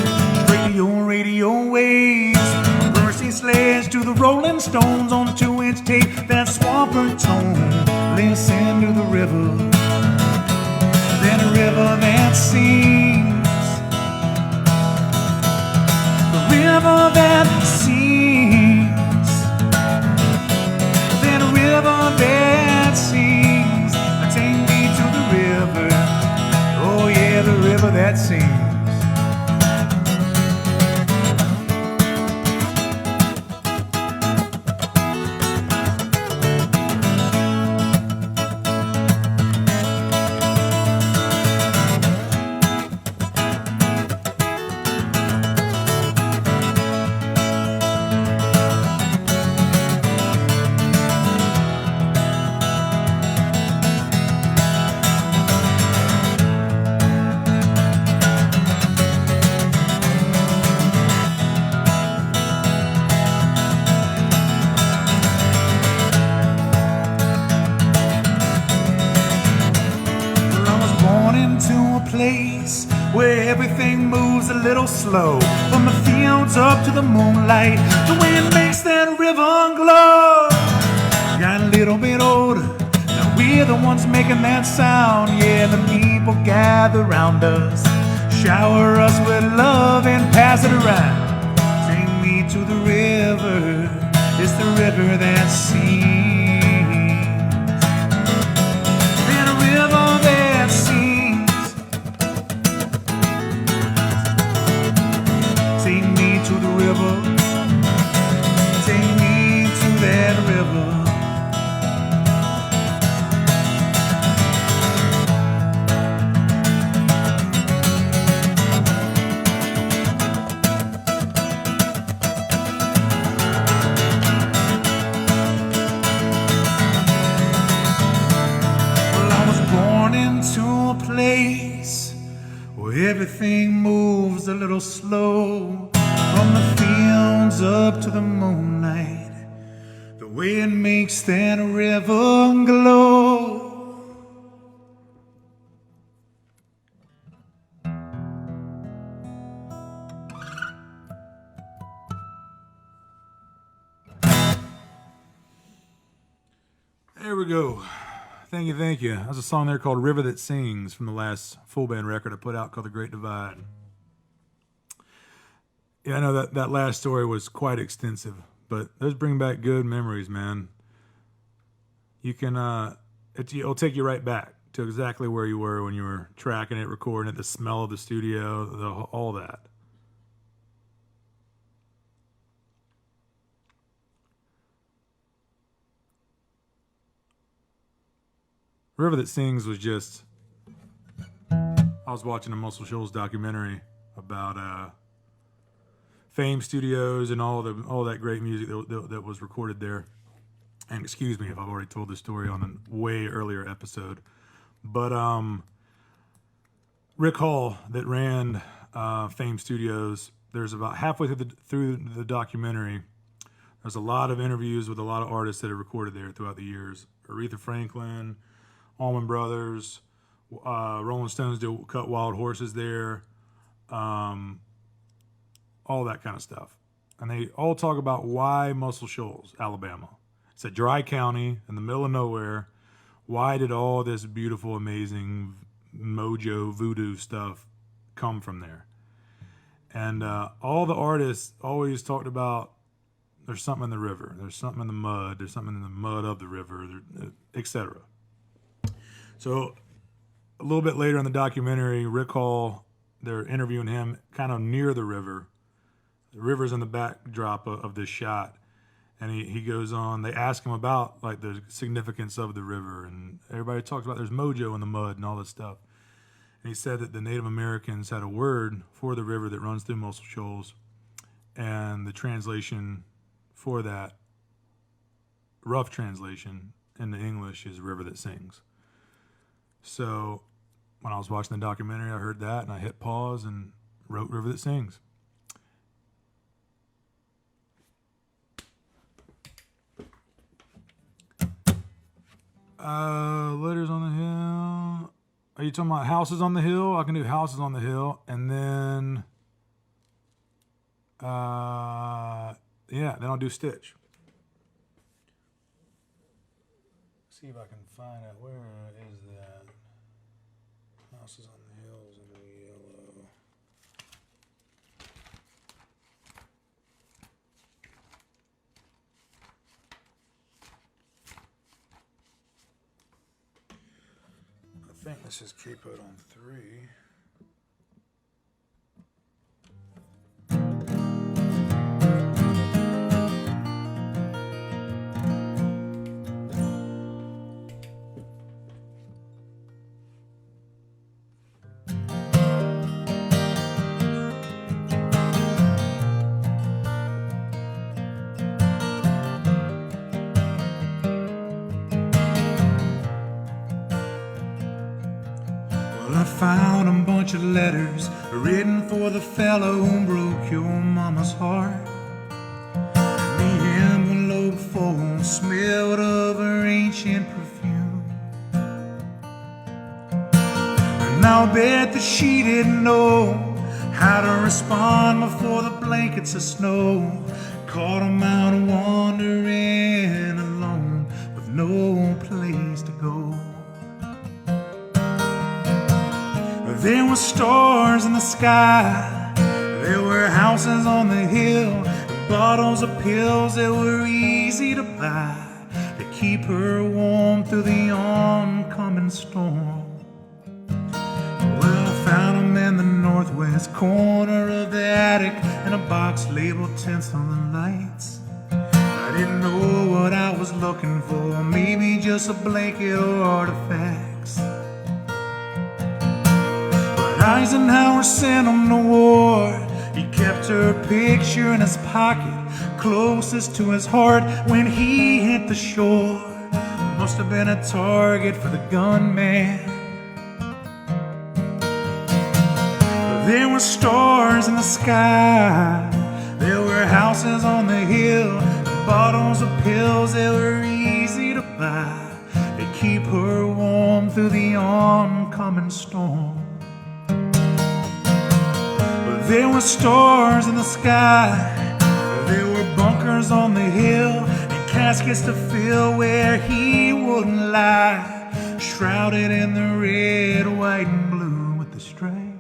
radio waves. Mercy sledge to the Rolling Stones on a 2-inch tape, that swamper tone. Listen to the river, then a river that sings, the river that sings, then a river that sings. Oh yeah, the river that sings. Place where everything moves a little slow. From the fields up to the moonlight, the wind makes that river glow. Got a little bit older, now we're the ones making that sound. Yeah, the people gather round us, shower us with love and pass it around. Take me to the river, it's the river that sings. Then a river that sings. Take me to the river, take me to that river. Well, I was born into a place where everything moves up to the moonlight, the way it makes that river glow. There we go. Thank you, thank you. That's a song there called River That Sings from the last full band record I put out called The Great Divide. Yeah, I know that last story was quite extensive, but those bring back good memories, man. You can, it'll take you right back to exactly where you were when you were tracking it, recording it, the smell of the studio, all that. River That Sings was just, I was watching a Muscle Shoals documentary about Fame Studios and all that great music that was recorded there. And excuse me if I've already told this story on a way earlier episode, but Rick Hall that ran Fame Studios, there's about halfway through the documentary, there's a lot of interviews with a lot of artists that have recorded there throughout the years. Aretha Franklin, Allman Brothers, Rolling Stones did Cut Wild Horses there, all that kind of stuff. And they all talk about why Muscle Shoals, Alabama. It's a dry county in the middle of nowhere. Why did all this beautiful, amazing mojo, voodoo stuff come from there? And all the artists always talked about there's something in the river, there's something in the mud, there's something in the mud of the river, etc. So a little bit later in the documentary, Rick Hall, they're interviewing him kind of near the river. The river's in the backdrop of this shot. And he goes on, they ask him about like the significance of the river. And everybody talks about there's mojo in the mud and all this stuff. And he said that the Native Americans had a word for the river that runs through Muscle Shoals. And the translation for that, rough translation into English, is River That Sings. So when I was watching the documentary, I heard that and I hit pause and wrote River That Sings. Letters on the Hill. Are you talking about Houses on the Hill? I can do Houses on the Hill. And then, then I'll do Stitch. See if I can find it. Where is that? Houses on the Hills in the yellow. I think this is Cape Out on 3. I found a bunch of letters written for the fellow who broke your mama's heart. The envelope full smelled of her ancient perfume. And I'll bet that she didn't know how to respond before the blankets of snow caught 'em out wandering alone with no place to go. There were stars in the sky, there were houses on the hill, and bottles of pills that were easy to buy to keep her warm through the oncoming storm. Well, I found them in the northwest corner of the attic in a box labeled Tinsel and Lights. I didn't know what I was looking for, maybe just a blanket or artifacts. Eisenhower sent him to war. He kept her picture in his pocket, closest to his heart when he hit the shore. Must have been a target for the gunman. There were stars in the sky, there were houses on the bottles of pills that were easy to buy. They keep her warm through the oncoming storm. But there were stars in the sky, there were bunkers on the hill, and caskets to fill where he wouldn't lie, shrouded in the red, white, and blue with the stripes.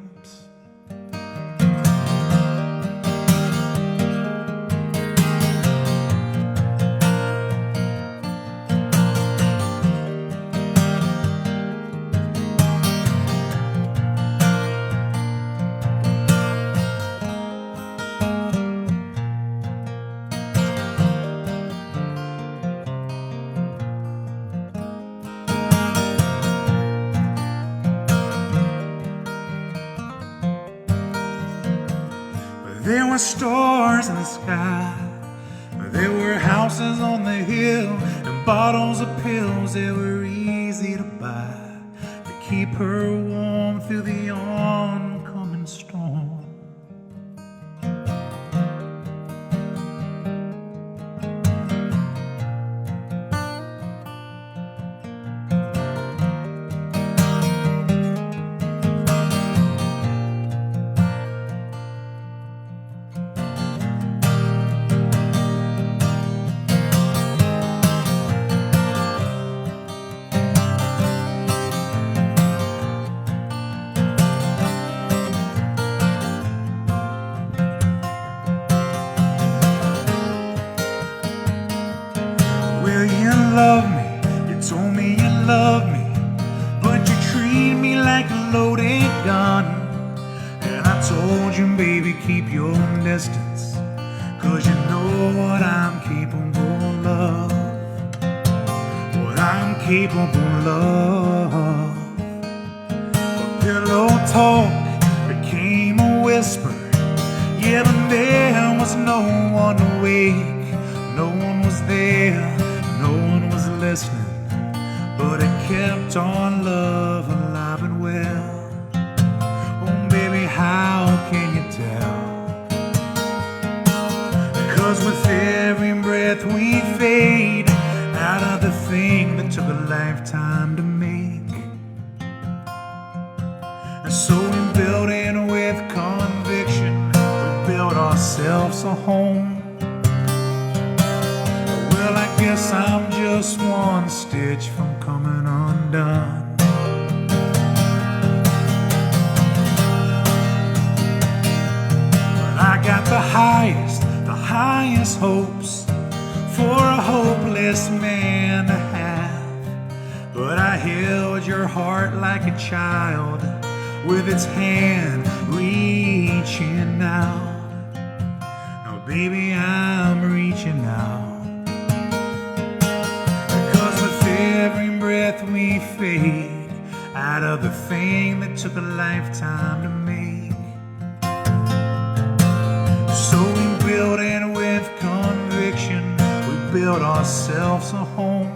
There were stars in the sky, there were houses on the hill, and bottles of pills that were easy to buy to keep her warm through the oncoming storm. Love me, you told me you love me, but you treat me like a loaded gun. And I told you, baby, keep your distance, 'cause you know what I'm capable of, what I'm capable of. A pillow talk became a whisper, yeah, but there was no one awake, no one was there, no one was listening, but it kept on love alive and well. Oh baby, how can you tell? Because with every breath we fade out of the thing that took a lifetime to make. And so we built in with conviction, we built ourselves a home. Well, I guess I'm just one stitch from coming undone. But I got the highest hopes for a hopeless man to have. But I held your heart like a child, with its hand reaching out. Now, baby, I'm reaching out. Every breath we fade out of the thing that took a lifetime to make. So we built in with conviction, we built ourselves a home.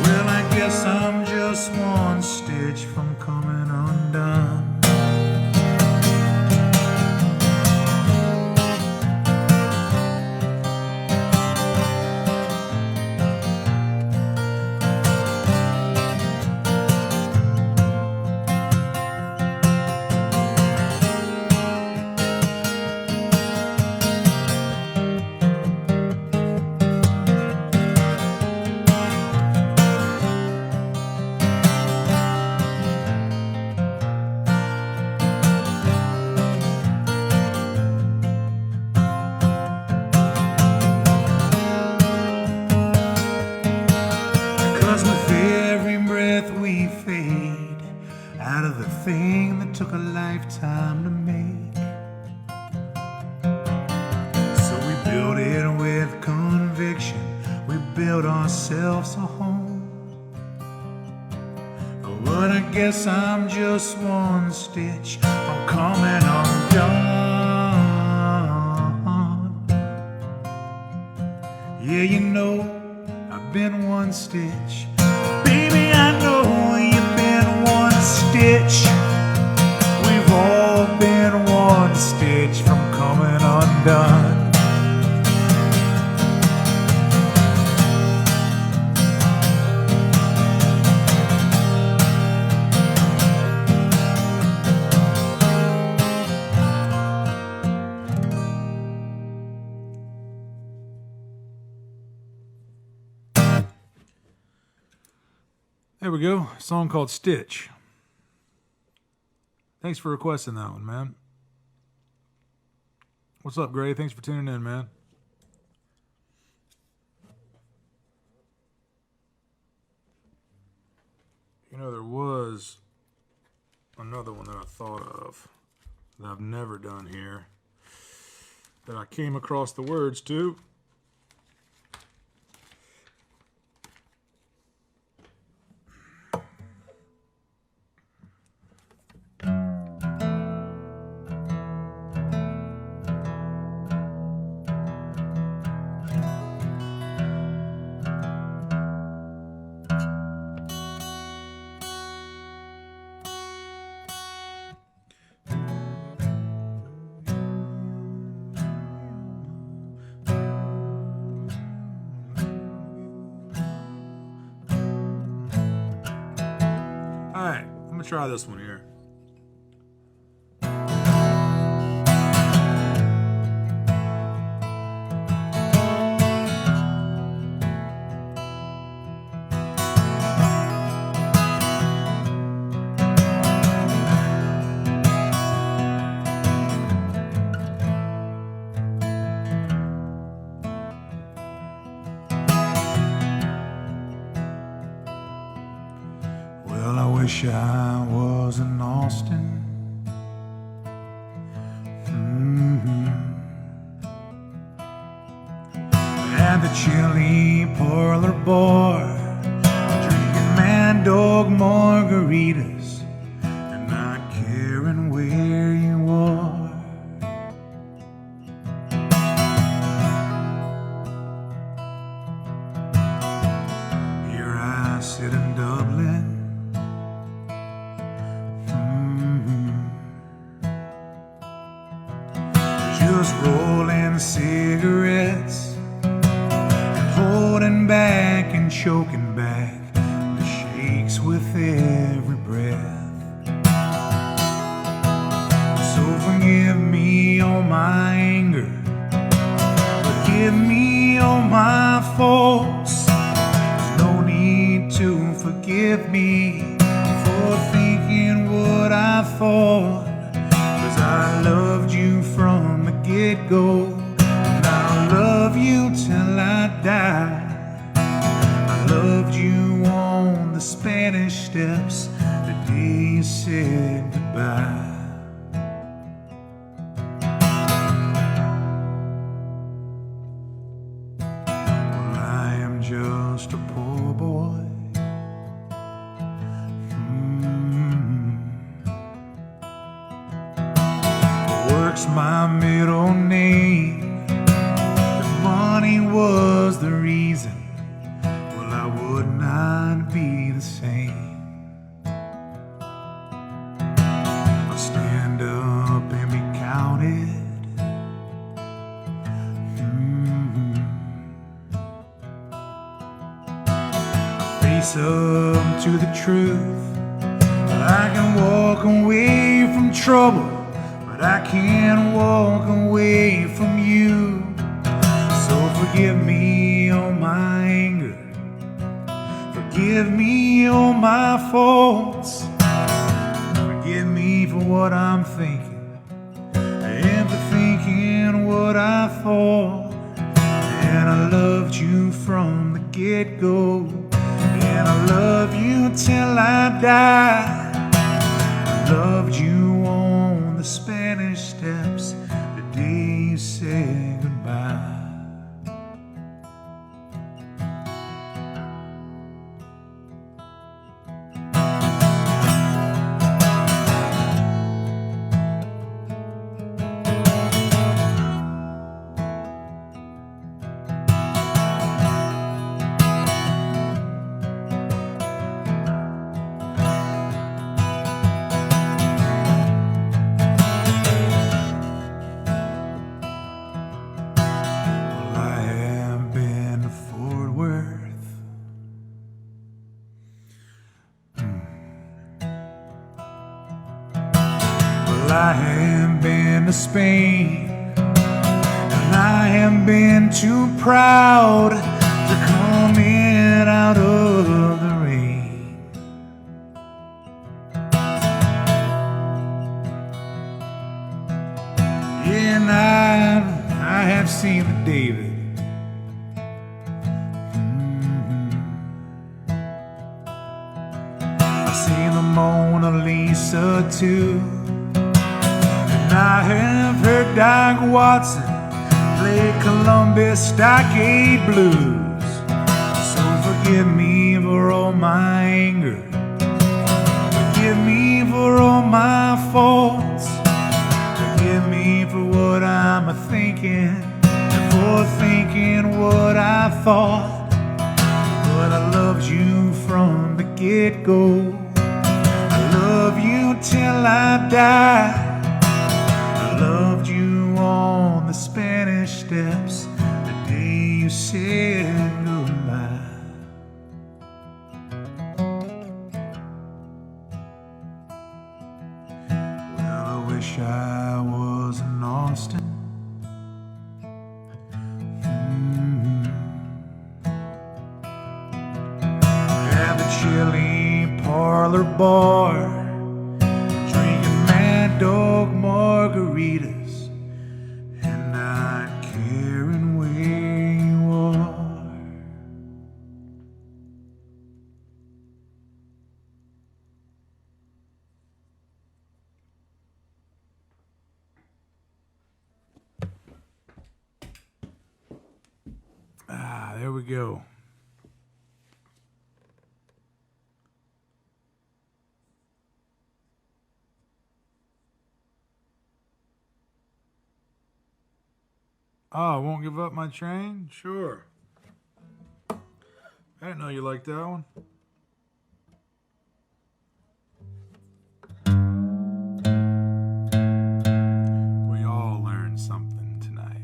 Well, I guess I'm just one stitch from coming undone. Out of the thing that took a lifetime to make. So we built it with conviction, we built ourselves a home. But I guess I'm just one stitch from coming undone. Yeah, you know, I've been one stitch. Baby, I know you've been one stitch. We've all been one stitch from coming undone. There we go. A song called Stitch. Thanks for requesting that one, man. What's up, Gray? Thanks for tuning in, man. You know, there was another one that I thought of that I've never done here that I came across the words to. Alright, I'm gonna try this one here. Well, I wish I was in Austin. At the chili parlor bar, drinking Mad Dog margaritas and not caring where you are. Here I sit in Dublin, just rolling cigarettes and holding back and choking back the shakes with every breath. So forgive me all my anger, forgive me all my faults. There's no need to forgive me for thinking what I thought, 'cause I loved you from the get-go, and I'll love you till I die. I loved you on the Spanish Steps the day you said goodbye. Well, I am just a poor boy. Work's my middle name. If money was the reason, well, I would not be the same. I'll stand up and be counted. I face up to the truth. I can walk away from trouble, I can't walk away from you. So forgive me all my anger, forgive me all my faults, forgive me for what I'm thinking and for thinking what I thought. And I loved you from the get-go, and I love you till I die. I loved you on the Spanish Steps the day you said goodbye. I have been to Spain, and I have been too proud to come in out of the rain. I've seen the David. I've seen the Mona Lisa too, and I have heard Doc Watson play Columbus Stockade Blues. So forgive me for all my anger, forgive me for all my faults, forgive me for what I'm a-thinking, and for thinking what I thought. But I loved you from the get-go, I love you till I die. I loved you on the Spanish Steps the day you said goodbye. Well, I wish I was in Austin. At the Chili Parlor bar, drinking Mad Dog margaritas, and not caring where you are. There we go. Oh, won't give up my train? Sure. I didn't know you liked that one. We all learned something tonight.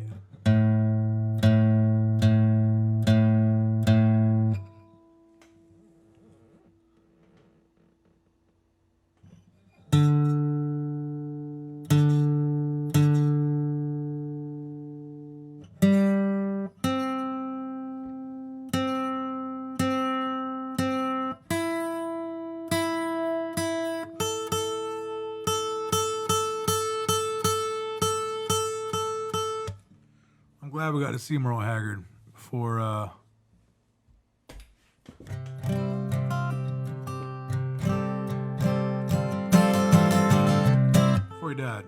I'm glad we got to see Merle Haggard before he died.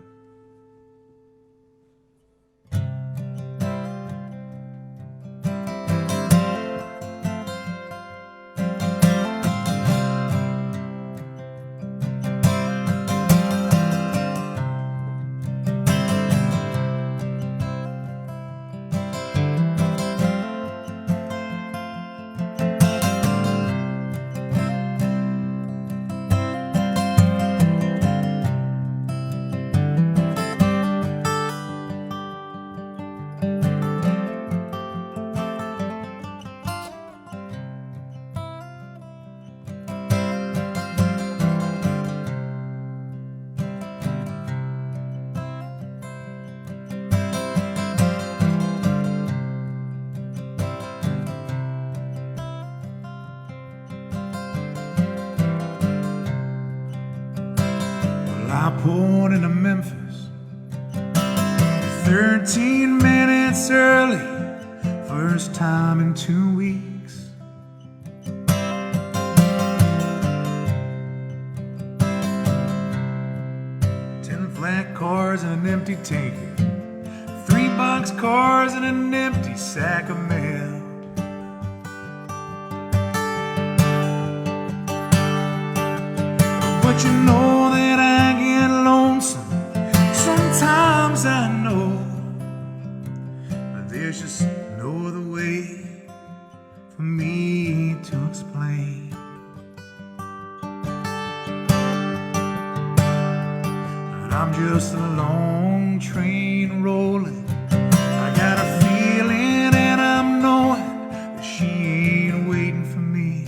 I pulled into Memphis 13 minutes early, first time in 2 weeks. Ten flat cars and an empty tanker, 3 box cars and an empty sack of mail. But you know that I get lonesome sometimes, I know, but there's just no other way for me to explain. And I'm just a long train rolling, I got a feeling and I'm knowing that she ain't waiting for me.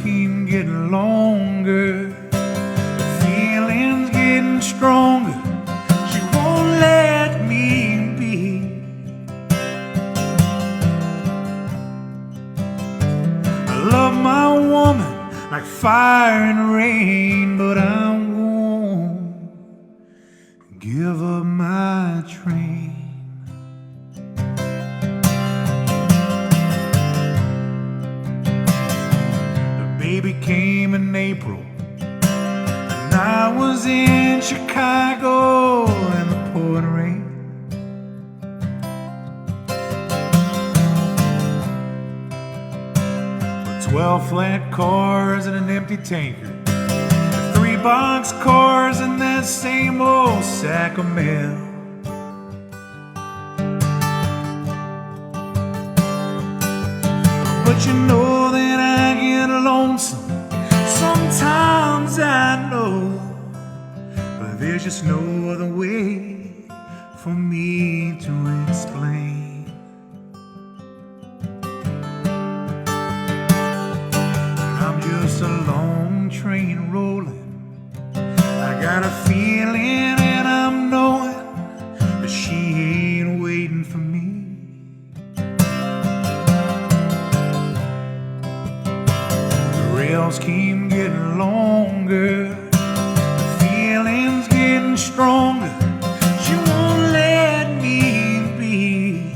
Keep getting longer, the feeling's getting stronger, she won't let me be. I love my woman like fire and rain, but I won't I was in Chicago in the pouring rain. With 12 flat cars and an empty tanker, 3 box cars and that same old sack of mail. But you know that I get lonesome, sometimes I know, but there's just no other way for me to explain. I'm just a long train rolling, I got a feeling and I'm knowing that she ain't waiting for me. Rails keep getting longer, the feeling's getting stronger. She won't let me be.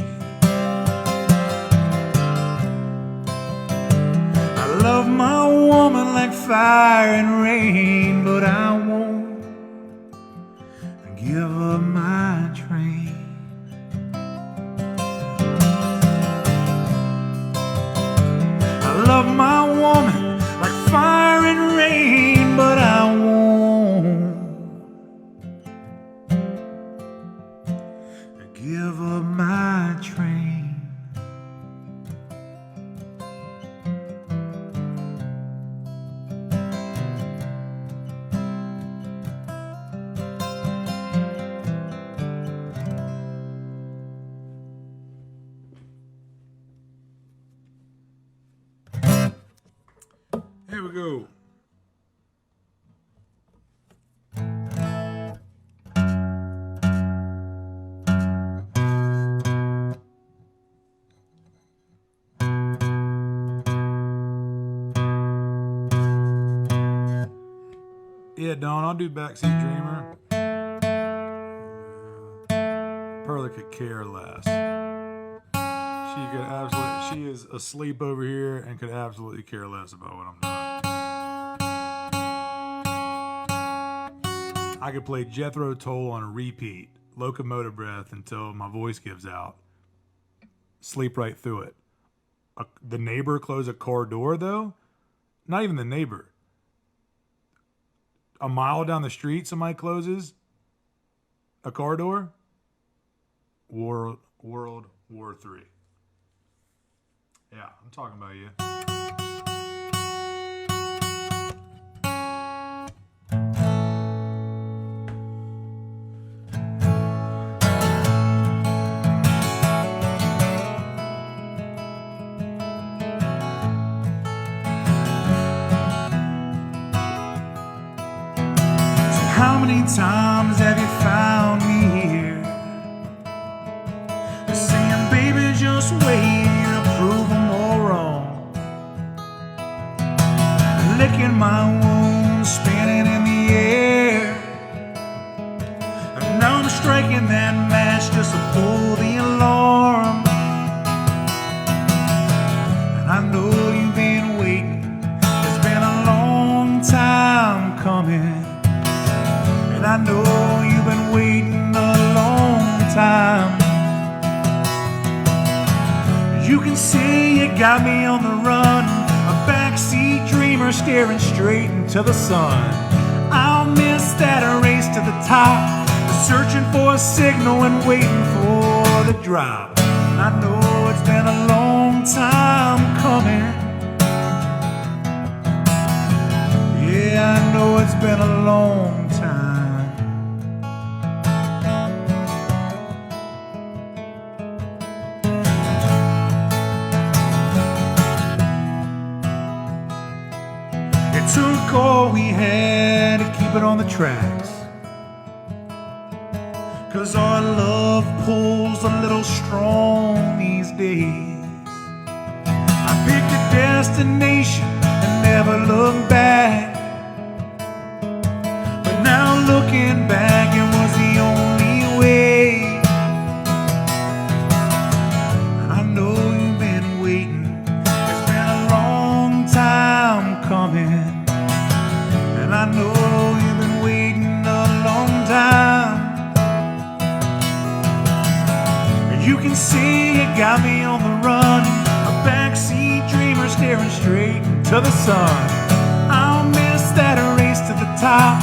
I love my woman like fire and rain, but I won't give up my train. I love my woman like fire and rain, but I won't give up my train. Here we go. Yeah, Dawn, I'll do Backseat Dreamer. Pearlie could care less. She is asleep over here and could absolutely care less about what I'm doing. I could play Jethro Tull on a repeat, Locomotive Breath, until my voice gives out. Sleep right through it. The neighbor close a car door, though? Not even the neighbor. A mile down the street, somebody closes a car door? World War III. Yeah, I'm talking about you. So how many times have you found me here? Saying, baby, just wait. Prove them all wrong. Licking my wounds, spinning in the air. And now I'm striking that match just to pull the alarm. And I know you've been waiting. It's been a long time coming. And I know you've been waiting a long time. You can say you got me on the run, a backseat dreamer staring straight into the sun. I'll miss that race to the top, searching for a signal and waiting for the drop. I know it's been a long time coming. Yeah, I know it's been a long time. Took all we had to keep it on the tracks, 'cause our love pulls a little strong these days. I picked a destination and never looked back, but now looking back, it was the only way. And I know you've been waiting, it's been a long time coming. I know you've been waiting say you got me on the run, a backseat dreamer staring straight into the sun. I'll miss that race to the top,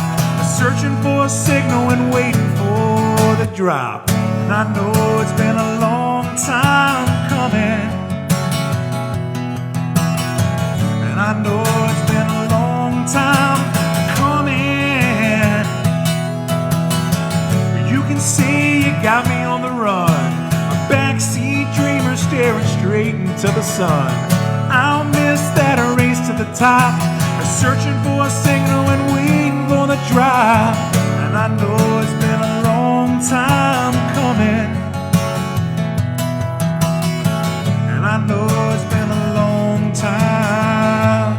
searching for a signal and waiting for the drop. And I know it's been a long time coming, and I know it's been a long time coming. You can say you got me on the run, a backseat dreamer staring straight into the sun. I'll miss that race to the top, searching for a signal and waiting for the drop. And I know it's been a long time coming, and I know it's been a long time,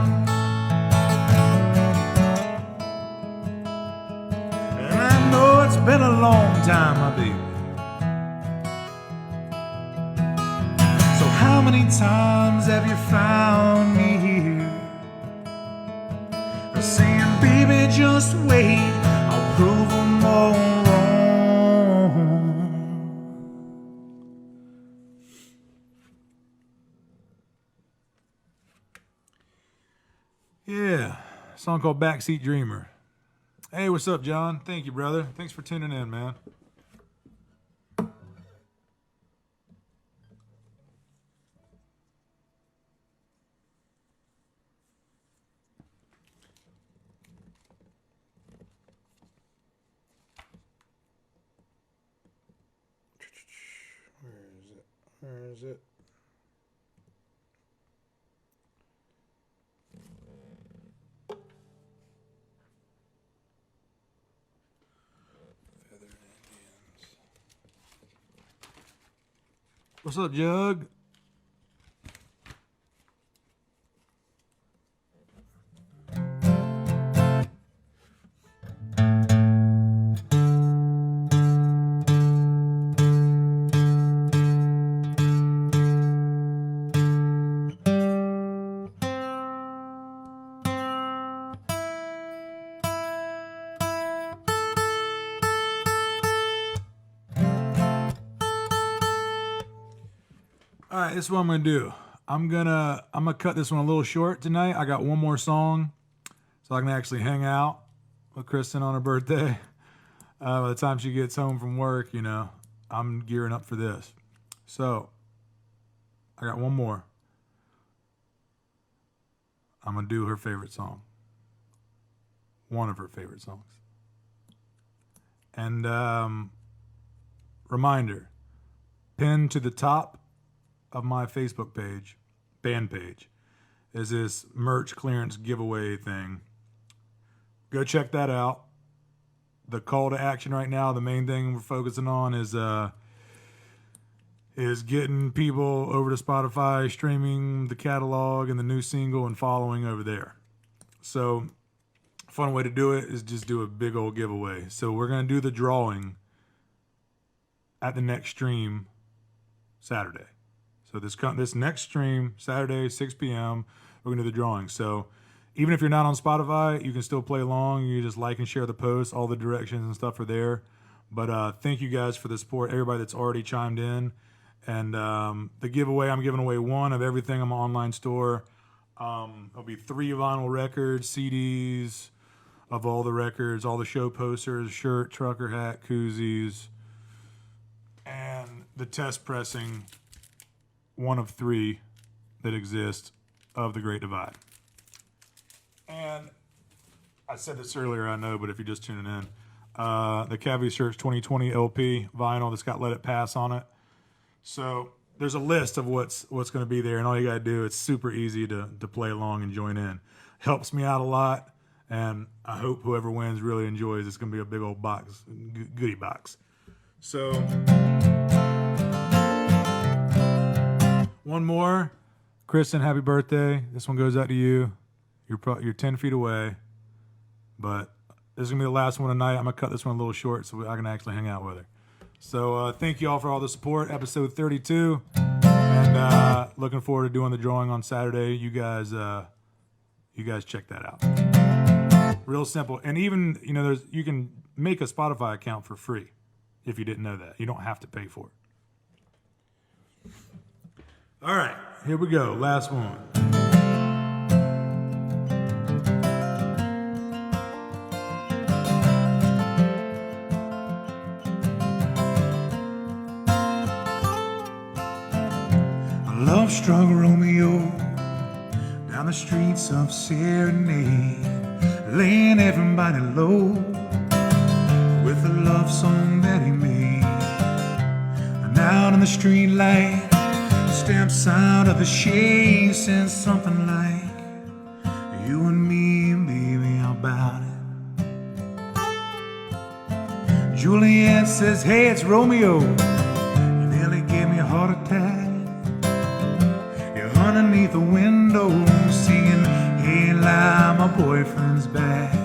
and I know it's been a long time, my baby. So how many times have you found me here, saying, baby, just wait, I'll prove them all wrong? Yeah, a song called Backseat Dreamer. Hey, what's up, John? Thank you, brother. Thanks for tuning in, man. Where is it? Feather Indians. What's up, Jug? All right, this is what I'm gonna do. I'm gonna cut this one a little short tonight. I got one more song, so I can actually hang out with Kristen on her birthday. By the time she gets home from work, you know, I'm gearing up for this. So I got one more. I'm gonna do her favorite song, one of her favorite songs. And reminder, pinned to the top of my Facebook page, band page, is this merch clearance giveaway thing. Go check that out. The call to action right now, the main thing we're focusing on is getting people over to Spotify, streaming the catalog and the new single and following over there. So a fun way to do it is just do a big old giveaway. So we're going to do the drawing at the next stream Saturday. So this next stream, Saturday, 6 p.m., we're going to do the drawing. So even if you're not on Spotify, you can still play along. You just like and share the post. All the directions and stuff are there. But thank you guys for the support, everybody that's already chimed in. And the giveaway, I'm giving away one of everything on my online store. There'll be 3 vinyl records, CDs of all the records, all the show posters, shirt, trucker hat, koozies, and the test pressing, one of 3 that exist of The Great Divide. And I said this earlier, I know, but if you're just tuning in, the Cavity Search 2020 LP vinyl that's got Let It Pass on it. So there's a list of what's going to be there, and all you got to do, it's super easy to play along and join in. Helps me out a lot, and I hope whoever wins really enjoys. It's going to be a big old box, goodie box. So one more. Kristen, happy birthday. This one goes out to you. You're 10 feet away, but this is going to be the last one tonight. I'm going to cut this one a little short so I can actually hang out with her. So thank you all for all the support. Episode 32. And looking forward to doing the drawing on Saturday. You guys check that out. Real simple. And even, you can make a Spotify account for free if you didn't know that. You don't have to pay for it. All right, here we go. Last one. A love-struck Romeo down the streets of Serenade, laying everybody low with a love song that he made. And out in the street light, steps out of the shade, says something like, "You and me, baby, how about it?" Juliet says, "Hey, it's Romeo. You nearly gave me a heart attack. You're underneath the window singing, 'Hey, lie, my boyfriend's back.'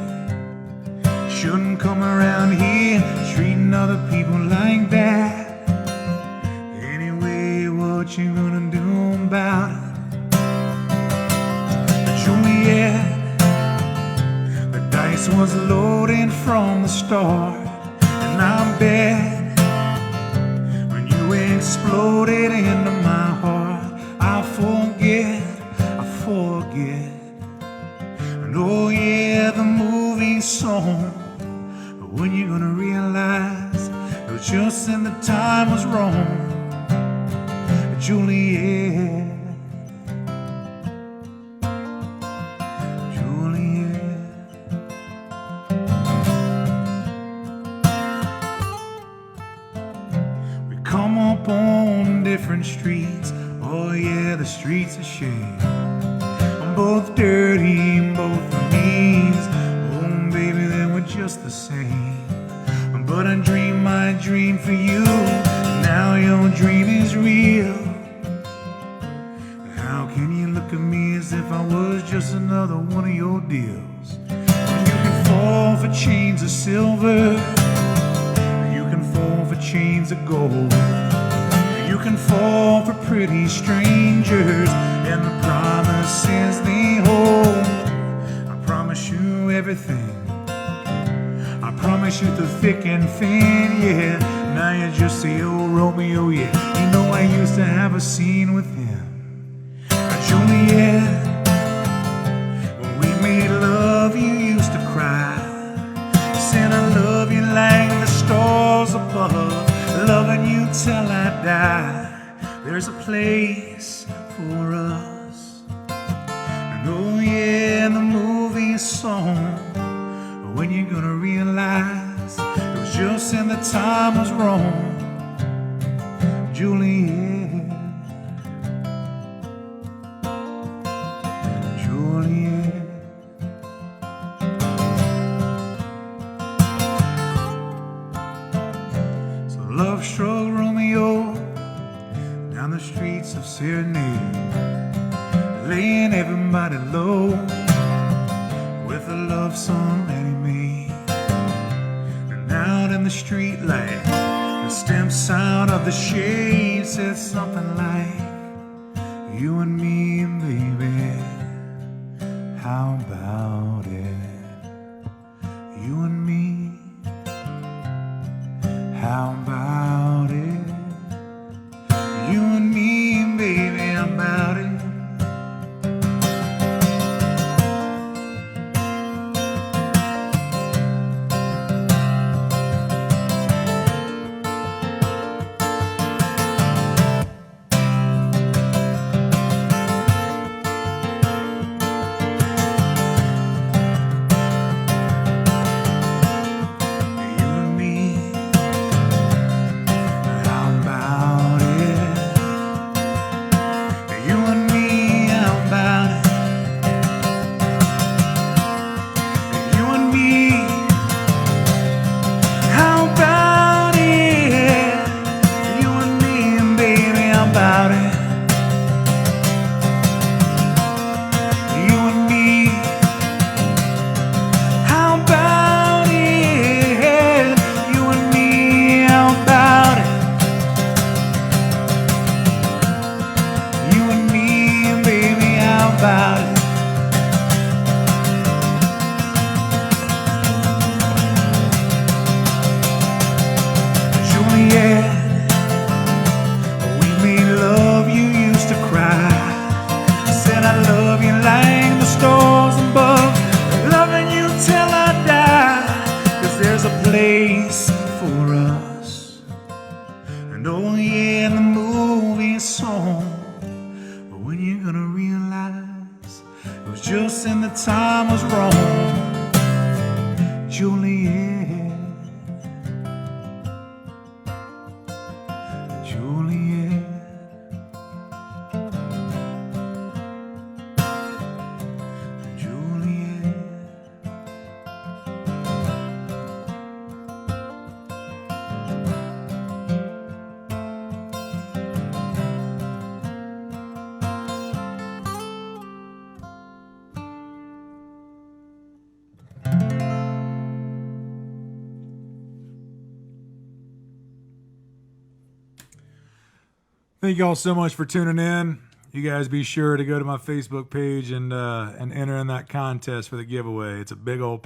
Shouldn't come around here treating other people like that. Anyway, what you gonna do about it?" Juliet, the dice was loaded from the start, and I bet when you exploded into my heart, I forget. And oh yeah, the movie song. But when you gonna realize it was just and the time was wrong? Juliet, Juliet. We come up on different streets. Oh yeah, the streets of shame. I'm both dirty and both means. Oh baby, they were just the same. But I dream my dream for you. Now your dream is real. How can you look at me as if I was just another one of your deals? You can fall for chains of silver, you can fall for chains of gold, you can fall for pretty strangers and the promises they hold. I promise you everything, I promise you through thick and thin, yeah. Now you're just the old Romeo, yeah. You know I used to have a scene with him. Juliet, when we made love, you used to cry. You said I love you like the stars above, loving you till I die. There's a place for us. And oh yeah, the movie song. When you gonna realize it was just and the time was wrong? Juliet, Juliet. So love-struck Romeo down the streets of Serenade, laying everybody low with a love song that he made. And out in the street light, the steps out of the shade, said something like, "You and me, baby, how about it? You and me, how about it? You and me, baby, how about it?" place for us. And oh yeah, the movie song. But when you're gonna realize it was just in the time was wrong. Juliet, Juliet, Juliet. Thank you all so much for tuning in. You guys be sure to go to my Facebook page and enter in that contest for the giveaway. It's a big old